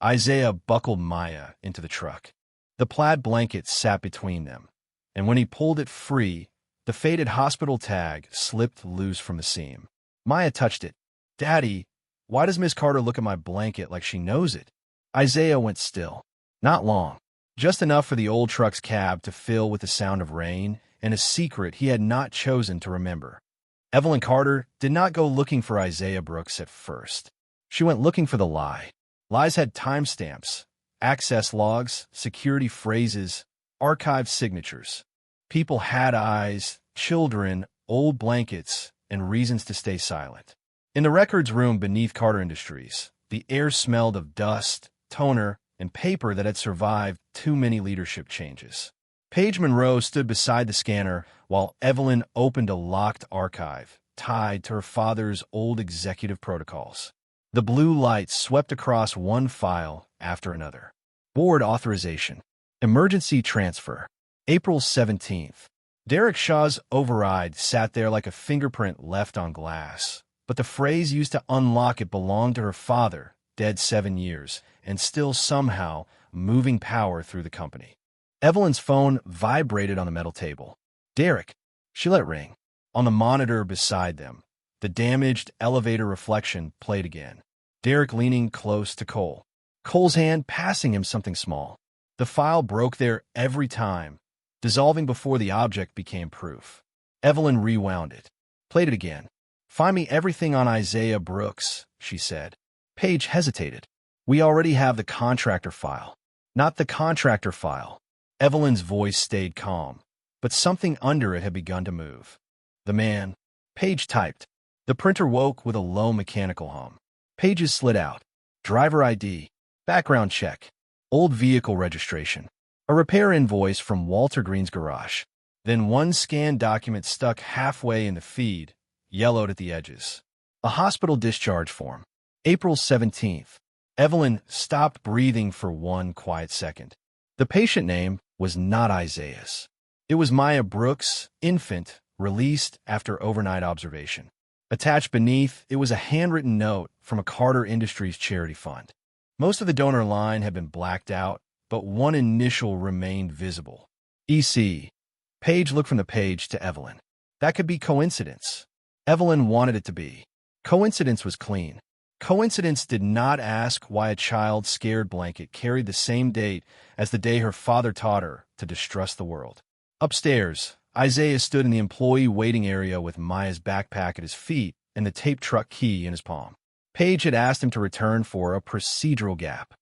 Isaiah buckled Maya into the truck. The plaid blanket sat between them, and when he pulled it free, the faded hospital tag slipped loose from the seam. Maya touched it. Daddy, why does Miss Carter look at my blanket like she knows it? Isaiah went still. Not long. Just enough for the old truck's cab to fill with the sound of rain and a secret he had not chosen to remember. Evelyn Carter did not go looking for Isaiah Brooks at first. She went looking for the lie. Lies had timestamps, access logs, security phrases, archived signatures. People had eyes, children, old blankets, and reasons to stay silent. In the records room beneath Carter Industries, the air smelled of dust, toner, and paper that had survived too many leadership changes. Paige Monroe stood beside the scanner while Evelyn opened a locked archive tied to her father's old executive protocols. The blue light swept across one file after another. Board authorization. Emergency transfer. April 17th. Derek Shaw's override sat there like a fingerprint left on glass, but the phrase used to unlock it belonged to her father, dead 7 years, and still somehow moving power through the company. Evelyn's phone vibrated on the metal table. Derek. She let it ring. On the monitor beside them, the damaged elevator reflection played again. Derek leaning close to Cole. Cole's hand passing him something small. The file broke there every time, dissolving before the object became proof. Evelyn rewound it. Played it again. Find me everything on Isaiah Brooks, she said. Paige hesitated. We already have the contractor file. Not the contractor file. Evelyn's voice stayed calm, but something under it had begun to move. The man. Paige typed. The printer woke with a low mechanical hum. Pages slid out. Driver ID. Background check. Old vehicle registration. A repair invoice from Walter Green's garage. Then one scanned document stuck halfway in the feed, yellowed at the edges. A hospital discharge form. April 17th. Evelyn stopped breathing for one quiet second. The patient name was not Isaiah's. It was Maya Brooks, infant, released after overnight observation. Attached beneath, it was a handwritten note from a Carter Industries charity fund. Most of the donor line had been blacked out, but one initial remained visible. EC. Paige looked from the page to Evelyn. That could be coincidence. Evelyn wanted it to be. Coincidence was clean. Coincidence did not ask why a child's scared blanket carried the same date as the day her father taught her to distrust the world. Upstairs, Isaiah stood in the employee waiting area with Maya's backpack at his feet and the tape truck key in his palm. Paige had asked him to return for a procedural gap.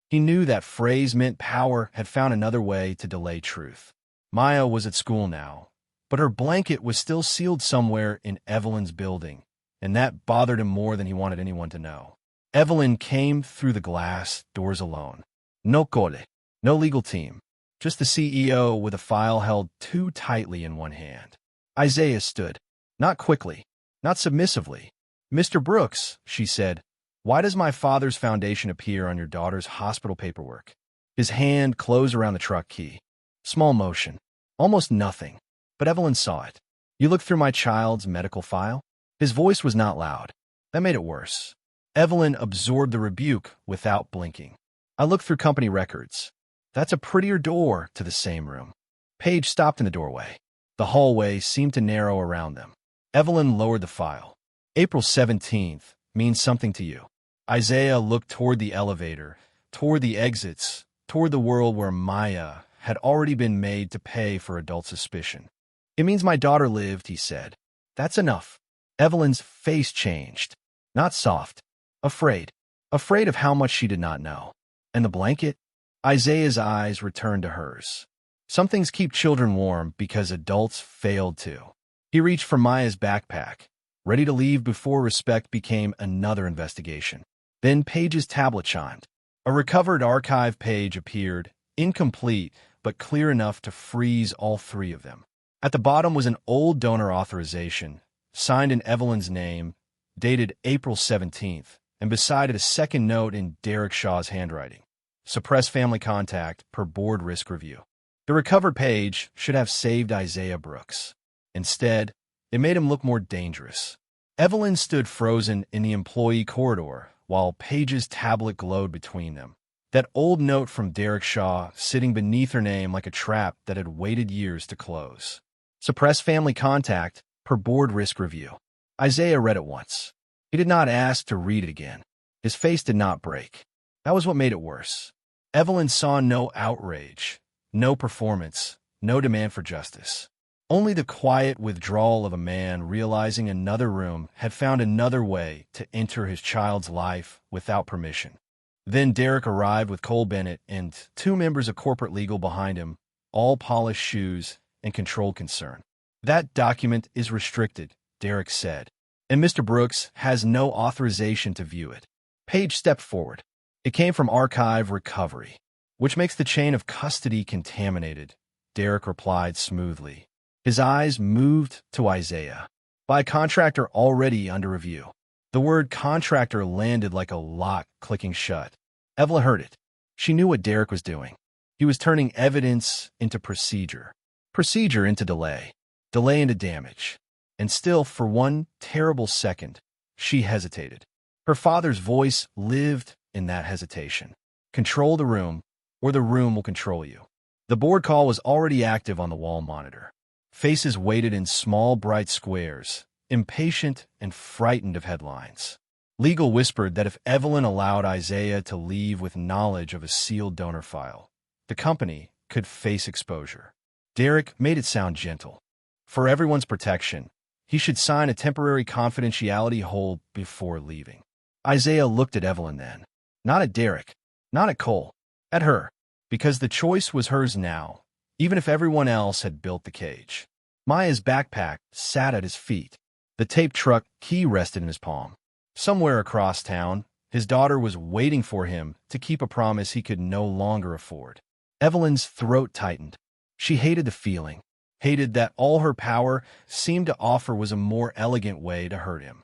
He knew that phrase meant power had found another way to delay truth. Maya was at school now, but her blanket was still sealed somewhere in Evelyn's building, and that bothered him more than he wanted anyone to know. Evelyn came through the glass doors alone. No cole, no legal team, just the CEO with a file held too tightly in one hand. Isaiah stood, not quickly, not submissively. "Mr. Brooks," she said, "why does my father's foundation appear on your daughter's hospital paperwork?" His hand closed around the truck key. Small motion, almost nothing, but Evelyn saw it. "You looked through my child's medical file?" His voice was not loud. That made it worse. Evelyn absorbed the rebuke without blinking. "I looked through company records. That's a prettier door to the same room." Paige stopped in the doorway. The hallway seemed to narrow around them. Evelyn lowered the file. "April 17th means something to you." Isaiah looked toward the elevator, toward the exits, toward the world where Maya had already been made to pay for adult suspicion. "It means my daughter lived," he said. "That's enough." Evelyn's face changed. Not soft. Afraid. Afraid of how much she did not know. And the blanket? Isaiah's eyes returned to hers. Some things keep children warm because adults failed to. He reached for Maya's backpack, ready to leave before respect became another investigation. Then Paige's tablet chimed. A recovered archive page appeared, incomplete but clear enough to freeze all three of them. At the bottom was an old donor authorization, signed in Evelyn's name, dated April 17th, and beside it a second note in Derek Shaw's handwriting. "Suppress family contact per board risk review." The recovered page should have saved Isaiah Brooks. Instead, it made him look more dangerous. Evelyn stood frozen in the employee corridor while Paige's tablet glowed between them. That old note from Derek Shaw sitting beneath her name like a trap that had waited years to close. "Suppress family contact per board risk review." Isaiah read it once. He did not ask to read it again. His face did not break. That was what made it worse. Evelyn saw no outrage, no performance, no demand for justice. Only the quiet withdrawal of a man realizing another room had found another way to enter his child's life without permission. Then Derek arrived with Cole Bennett and two members of corporate legal behind him, all polished shoes and controlled concern. "That document is restricted," Derek said, "and Mr. Brooks has no authorization to view it." Paige stepped forward. "It came from Archive Recovery, which makes the chain of custody contaminated," Derek replied smoothly. His eyes moved to Isaiah. "By a contractor already under review." The word contractor landed like a lock clicking shut. Evelyn heard it. She knew what Derek was doing. He was turning evidence into procedure. Procedure into delay. Delay into damage. And still, for one terrible second, she hesitated. Her father's voice lived in that hesitation. "Control the room, or the room will control you." The board call was already active on the wall monitor. Faces waited in small, bright squares, impatient and frightened of headlines. Legal whispered that if Evelyn allowed Isaiah to leave with knowledge of a sealed donor file, the company could face exposure. Derek made it sound gentle. For everyone's protection, he should sign a temporary confidentiality hold before leaving. Isaiah looked at Evelyn then. Not at Derek, not at Cole, at her, because the choice was hers now, even if everyone else had built the cage. Maya's backpack sat at his feet. The tape truck key rested in his palm. Somewhere across town, his daughter was waiting for him to keep a promise he could no longer afford. Evelyn's throat tightened. She hated the feeling, hated that all her power seemed to offer was a more elegant way to hurt him.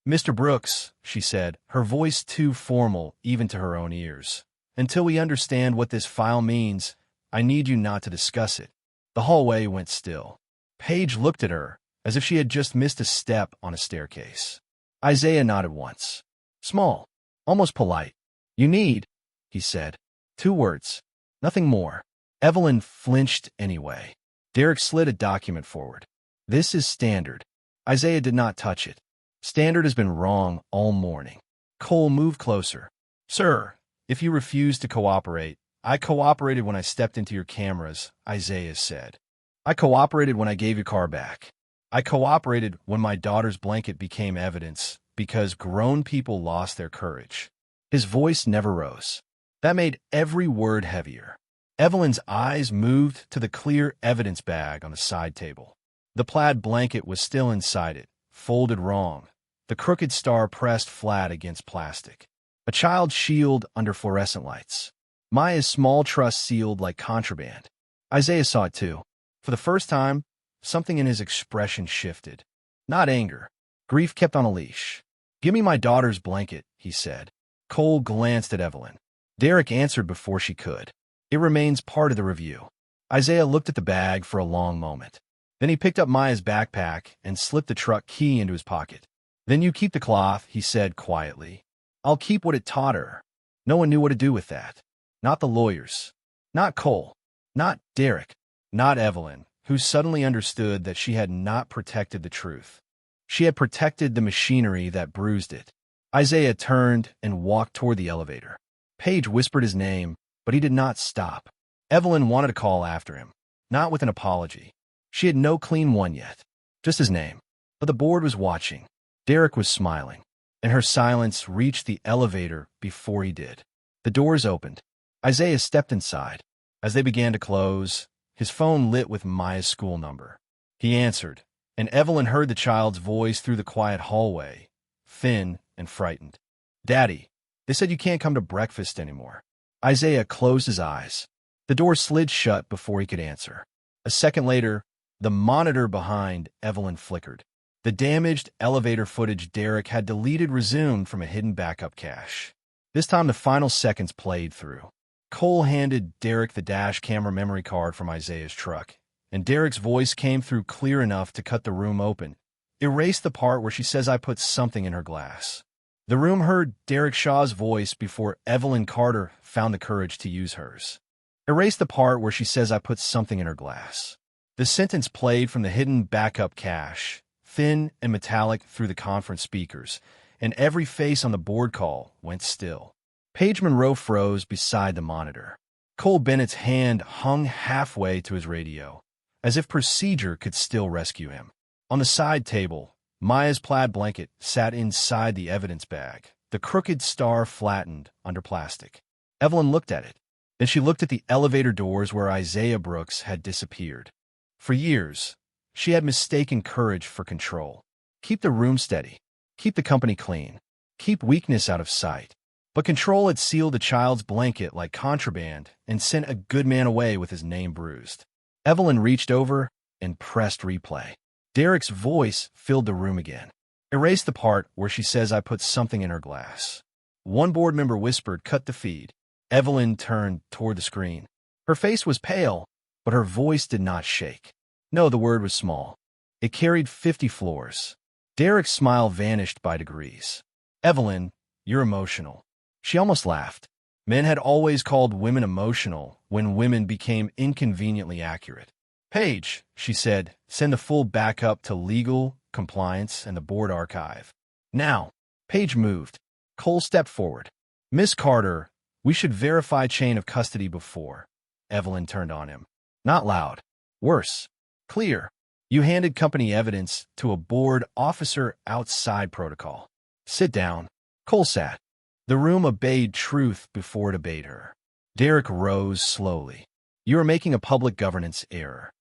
"Mr. Brooks," she said, her voice too formal even to her own ears, "until we understand what this file means, I need you not to discuss it." The hallway went still. Paige looked at her as if she had just missed a step on a staircase. Isaiah nodded once. Small, almost polite. "You need," he said. 2 words. Nothing more. Evelyn flinched anyway. Derek slid a document forward. "This is standard." Isaiah did not touch it. "Standard has been wrong all morning." Cole moved closer. "Sir, if you refuse to cooperate, I cooperated when I stepped into your cameras," Isaiah said. "I cooperated when I gave your car back. I cooperated when my daughter's blanket became evidence because grown people lost their courage." His voice never rose. That made every word heavier. Evelyn's eyes moved to the clear evidence bag on the side table. The plaid blanket was still inside it, folded wrong, the crooked star pressed flat against plastic. A child's shield under fluorescent lights. Maya's small trust sealed like contraband. Isaiah saw it too. For the first time, something in his expression shifted. Not anger. Grief kept on a leash. "Give me my daughter's blanket," he said. Cole glanced at Evelyn. Derek answered before she could. "It remains part of the review." Isaiah looked at the bag for a long moment. Then he picked up Maya's backpack and slipped the truck key into his pocket. "Then you keep the cloth," he said quietly. "I'll keep what it taught her." No one knew what to do with that. Not the lawyers. Not Cole. Not Derek. Not Evelyn, who suddenly understood that she had not protected the truth. She had protected the machinery that bruised it. Isaiah turned and walked toward the elevator. Paige whispered his name, but he did not stop. Evelyn wanted to call after him, not with an apology. She had no clean one yet, just his name. But the board was watching. Derek was smiling, and her silence reached the elevator before he did. The doors opened. Isaiah stepped inside. As they began to close, his phone lit with Maya's school number. He answered, and Evelyn heard the child's voice through the quiet hallway, thin and frightened. "Daddy, they said you can't come to breakfast anymore." Isaiah closed his eyes. The door slid shut before he could answer. A second later, the monitor behind Evelyn flickered. The damaged elevator footage Derek had deleted resumed from a hidden backup cache. This time the final seconds played through. Cole handed Derek the dash camera memory card from Isaiah's truck, and Derek's voice came through clear enough to cut the room open. "Erase the part where she says I put something in her glass." The room heard Derek Shaw's voice before Evelyn Carter found the courage to use hers. "Erase the part where she says I put something in her glass." The sentence played from the hidden backup cache, thin and metallic through the conference speakers, and every face on the board call went still. Paige Monroe froze beside the monitor. Cole Bennett's hand hung halfway to his radio, as if procedure could still rescue him. On the side table, Maya's plaid blanket sat inside the evidence bag, the crooked star flattened under plastic. Evelyn looked at it. Then she looked at the elevator doors where Isaiah Brooks had disappeared. For years, she had mistaken courage for control. Keep the room steady. Keep the company clean. Keep weakness out of sight. But control had sealed the child's blanket like contraband and sent a good man away with his name bruised. Evelyn reached over and pressed replay. Derek's voice filled the room again. "Erase the part where she says I put something in her glass." One board member whispered, "Cut the feed." Evelyn turned toward the screen. Her face was pale, but her voice did not shake. No, the word was small. It carried 50 floors. Derek's smile vanished by degrees. "Evelyn, you're emotional." She almost laughed. Men had always called women emotional when women became inconveniently accurate. "Paige," she said, "send the full backup to legal, compliance, and the board archive." "Now." Paige moved. Cole stepped forward. "Miss Carter, we should verify chain of custody before." Evelyn turned on him. Not loud. Worse. Clear. "You handed company evidence to a board officer outside protocol." "Sit down." Cole sat. The room obeyed truth before it obeyed her. Derek rose slowly. "You are making a public governance error."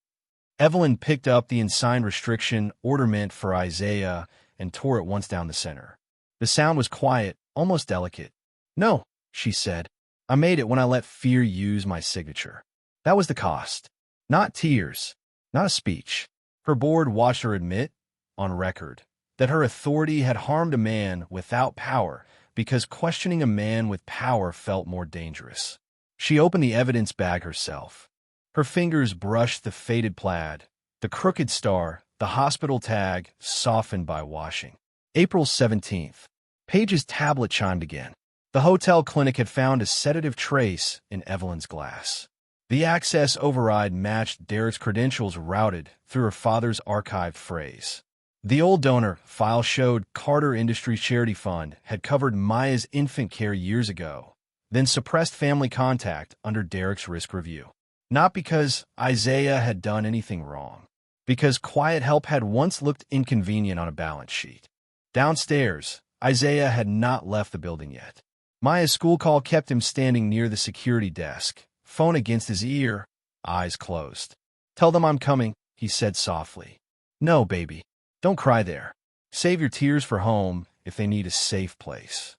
Evelyn picked up the unsigned restriction order meant for Isaiah and tore it once down the center. The sound was quiet, almost delicate. "No," she said. "I made it when I let fear use my signature. That was the cost. Not tears. Not a speech." Her board watched her admit, on record, that her authority had harmed a man without power because questioning a man with power felt more dangerous. She opened the evidence bag herself. Her fingers brushed the faded plaid, the crooked star, the hospital tag softened by washing. April 17th. Paige's tablet chimed again. The hotel clinic had found a sedative trace in Evelyn's glass. The access override matched Derek's credentials routed through her father's archived phrase. The old donor file showed Carter Industries Charity Fund had covered Maya's infant care years ago, then suppressed family contact under Derek's risk review. Not because Isaiah had done anything wrong, because quiet help had once looked inconvenient on a balance sheet. Downstairs, Isaiah had not left the building yet. Maya's school call kept him standing near the security desk, phone against his ear, eyes closed. "Tell them I'm coming," he said softly. "No, baby. Don't cry there. Save your tears for home if they need a safe place."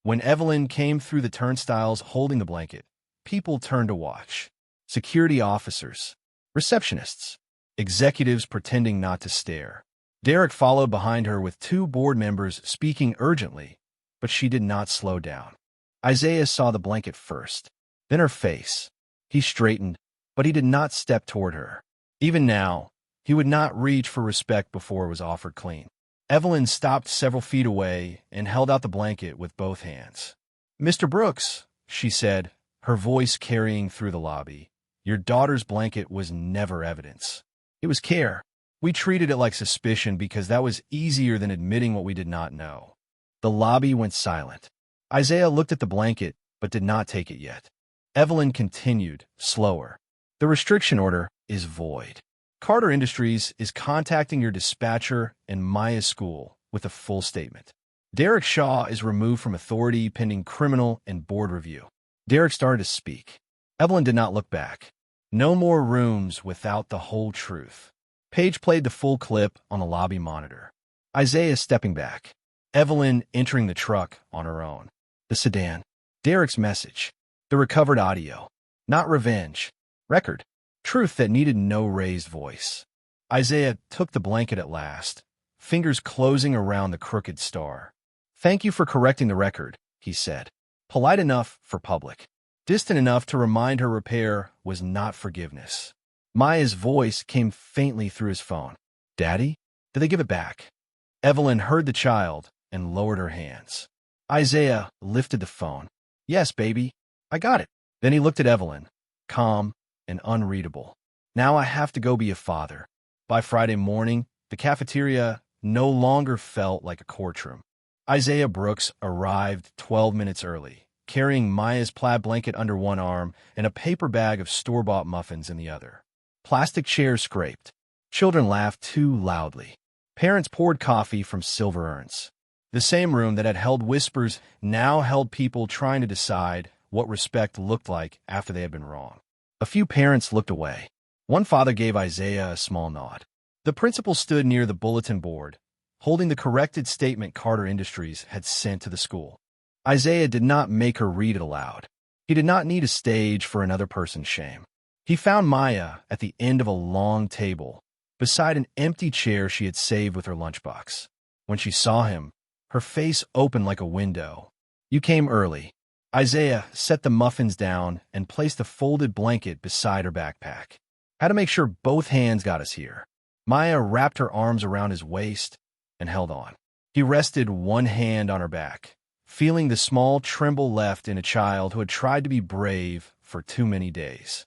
When Evelyn came through the turnstiles holding the blanket, people turned to watch. Security officers, receptionists, executives pretending not to stare. Derek followed behind her with two board members speaking urgently, but she did not slow down. Isaiah saw the blanket first, then her face. He straightened, but he did not step toward her. Even now, he would not reach for respect before it was offered clean. Evelyn stopped several feet away and held out the blanket with both hands. "Mr. Brooks," she said, her voice carrying through the lobby, "your daughter's blanket was never evidence. It was care. We treated it like suspicion because that was easier than admitting what we did not know." The lobby went silent. Isaiah looked at the blanket, but did not take it yet. Evelyn continued, slower. "The restriction order is void. Carter Industries is contacting your dispatcher and Maya's school with a full statement. Derek Shaw is removed from authority pending criminal and board review." Derek started to speak. Evelyn did not look back. No more rooms without the whole truth. Paige played the full clip on the lobby monitor. Isaiah stepping back. Evelyn entering the truck on her own. The sedan. Derek's message. The recovered audio. Not revenge. Record. Truth that needed no raised voice. Isaiah took the blanket at last, fingers closing around the crooked star. "Thank you for correcting the record," he said. Polite enough for public. Distant enough to remind her repair was not forgiveness. Maya's voice came faintly through his phone. "Daddy? Did they give it back?" Evelyn heard the child and lowered her hands. Isaiah lifted the phone. "Yes, baby. I got it." Then he looked at Evelyn, calm and unreadable. "Now I have to go be a father." By Friday morning, the cafeteria no longer felt like a courtroom. Isaiah Brooks arrived 12 minutes early, carrying Maya's plaid blanket under one arm and a paper bag of store-bought muffins in the other. Plastic chairs scraped. Children laughed too loudly. Parents poured coffee from silver urns. The same room that had held whispers now held people trying to decide what respect looked like after they had been wrong. A few parents looked away. One father gave Isaiah a small nod. The principal stood near the bulletin board, holding the corrected statement Carter Industries had sent to the school. Isaiah did not make her read it aloud. He did not need a stage for another person's shame. He found Maya at the end of a long table, beside an empty chair she had saved with her lunchbox. When she saw him, her face opened like a window. "You came early." Isaiah set the muffins down and placed a folded blanket beside her backpack. "Had to make sure both hands got us here." Maya wrapped her arms around his waist and held on. He rested one hand on her back, feeling the small tremble left in a child who had tried to be brave for too many days.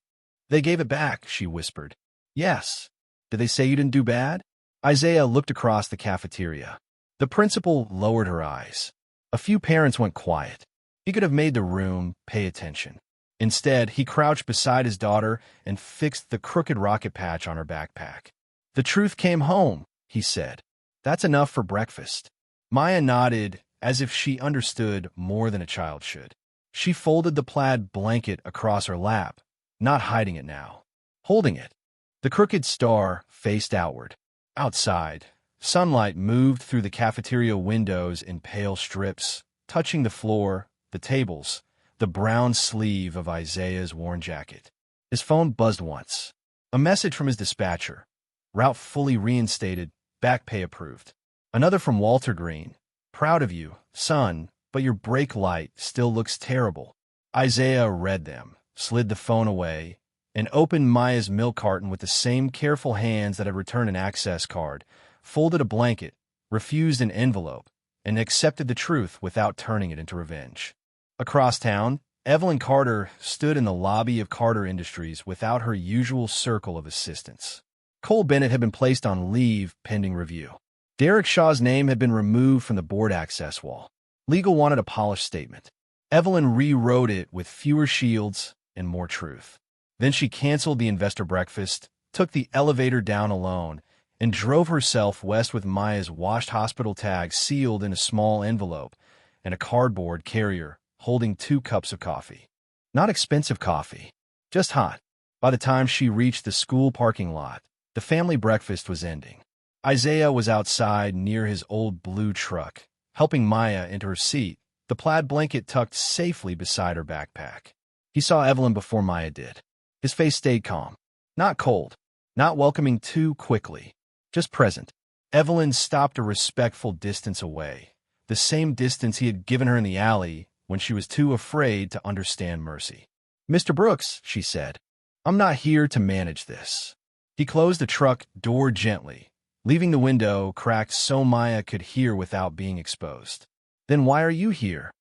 "They gave it back," she whispered. "Yes. Did they say you didn't do bad?" Isaiah looked across the cafeteria. The principal lowered her eyes. A few parents went quiet. He could have made the room pay attention. Instead, he crouched beside his daughter and fixed the crooked rocket patch on her backpack. "The truth came home," he said. "That's enough for breakfast." Maya nodded as if she understood more than a child should. She folded the plaid blanket across her lap, not hiding it now, holding it. The crooked star faced outward. Outside, sunlight moved through the cafeteria windows in pale strips, touching the floor, the tables, the brown sleeve of Isaiah's worn jacket. His phone buzzed once. A message from his dispatcher. Route fully reinstated, back pay approved. Another from Walter Green. "Proud of you, son, but your brake light still looks terrible." Isaiah read them, slid the phone away, and opened Maya's milk carton with the same careful hands that had returned an access card, folded a blanket, refused an envelope, and accepted the truth without turning it into revenge. Across town, Evelyn Carter stood in the lobby of Carter Industries without her usual circle of assistants. Cole Bennett had been placed on leave pending review. Derek Shaw's name had been removed from the board access wall. Legal wanted a polished statement. Evelyn rewrote it with fewer shields and more truth. Then she canceled the investor breakfast, took the elevator down alone, and drove herself west with Maya's washed hospital tag sealed in a small envelope and a cardboard carrier holding 2 cups of coffee. Not expensive coffee, just hot. By the time she reached the school parking lot, the family breakfast was ending. Isaiah was outside near his old blue truck, helping Maya into her seat, the plaid blanket tucked safely beside her backpack. He saw Evelyn before Maya did. His face stayed calm. Not cold, not welcoming too quickly, just present. Evelyn stopped a respectful distance away, the same distance he had given her in the alley when she was too afraid to understand mercy. "Mr. Brooks," she said, "I'm not here to manage this." He closed the truck door gently, leaving the window cracked so Maya could hear without being exposed. "Then why are you here?"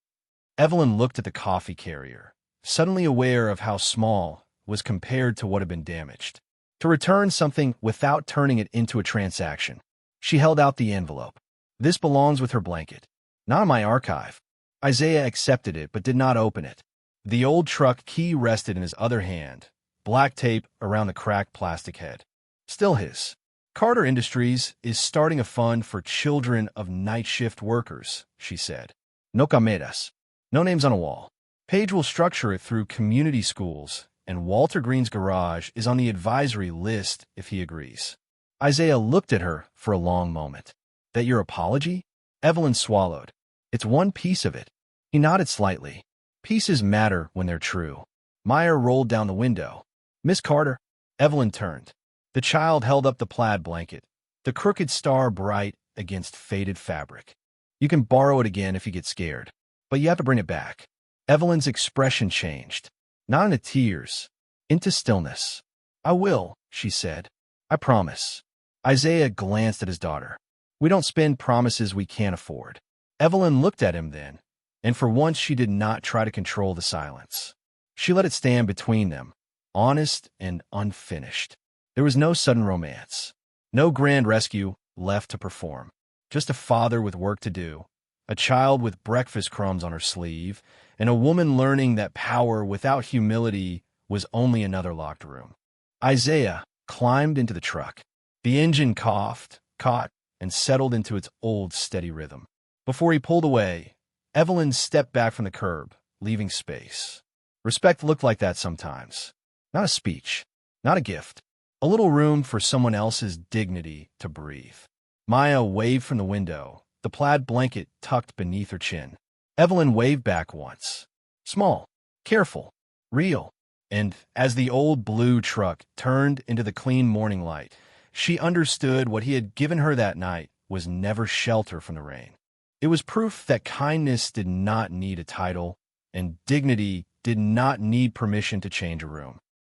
Evelyn looked at the coffee carrier, suddenly aware of how small was compared to what had been damaged. To return something without turning it into a transaction. She held out the envelope. "This belongs with her blanket, not in my archive." Isaiah accepted it but did not open it. The old truck key rested in his other hand, black tape around the cracked plastic head. Still his. "Carter Industries is starting a fund for children of night shift workers," she said. "No cameras. No names on a wall. Page will structure it through community schools, and Walter Green's garage is on the advisory list if he agrees." Isaiah looked at her for a long moment. "That your apology?" Evelyn swallowed. "It's one piece of it." He nodded slightly. "Pieces matter when they're true." Maya rolled down the window. "Miss Carter." Evelyn turned. The child held up the plaid blanket, the crooked star bright against faded fabric. "You can borrow it again if you get scared, but you have to bring it back." Evelyn's expression changed, not into tears, into stillness. "I will," she said. "I promise." Isaiah glanced at his daughter. "We don't spend promises we can't afford." Evelyn looked at him then, and for once she did not try to control the silence. She let it stand between them, honest and unfinished. There was no sudden romance, no grand rescue left to perform, just a father with work to do, a child with breakfast crumbs on her sleeve, and a woman learning that power without humility was only another locked room. Isaiah climbed into the truck. The engine coughed, caught, and settled into its old steady rhythm. Before he pulled away, Evelyn stepped back from the curb, leaving space. Respect looked like that sometimes. Not a speech, not a gift. A little room for someone else's dignity to breathe. Maya waved from the window, the plaid blanket tucked beneath her chin. Evelyn waved back once. Small, careful, real. And as the old blue truck turned into the clean morning light, she understood what he had given her that night was never shelter from the rain. It was proof that kindness did not need a title, and dignity did not need permission to change a room.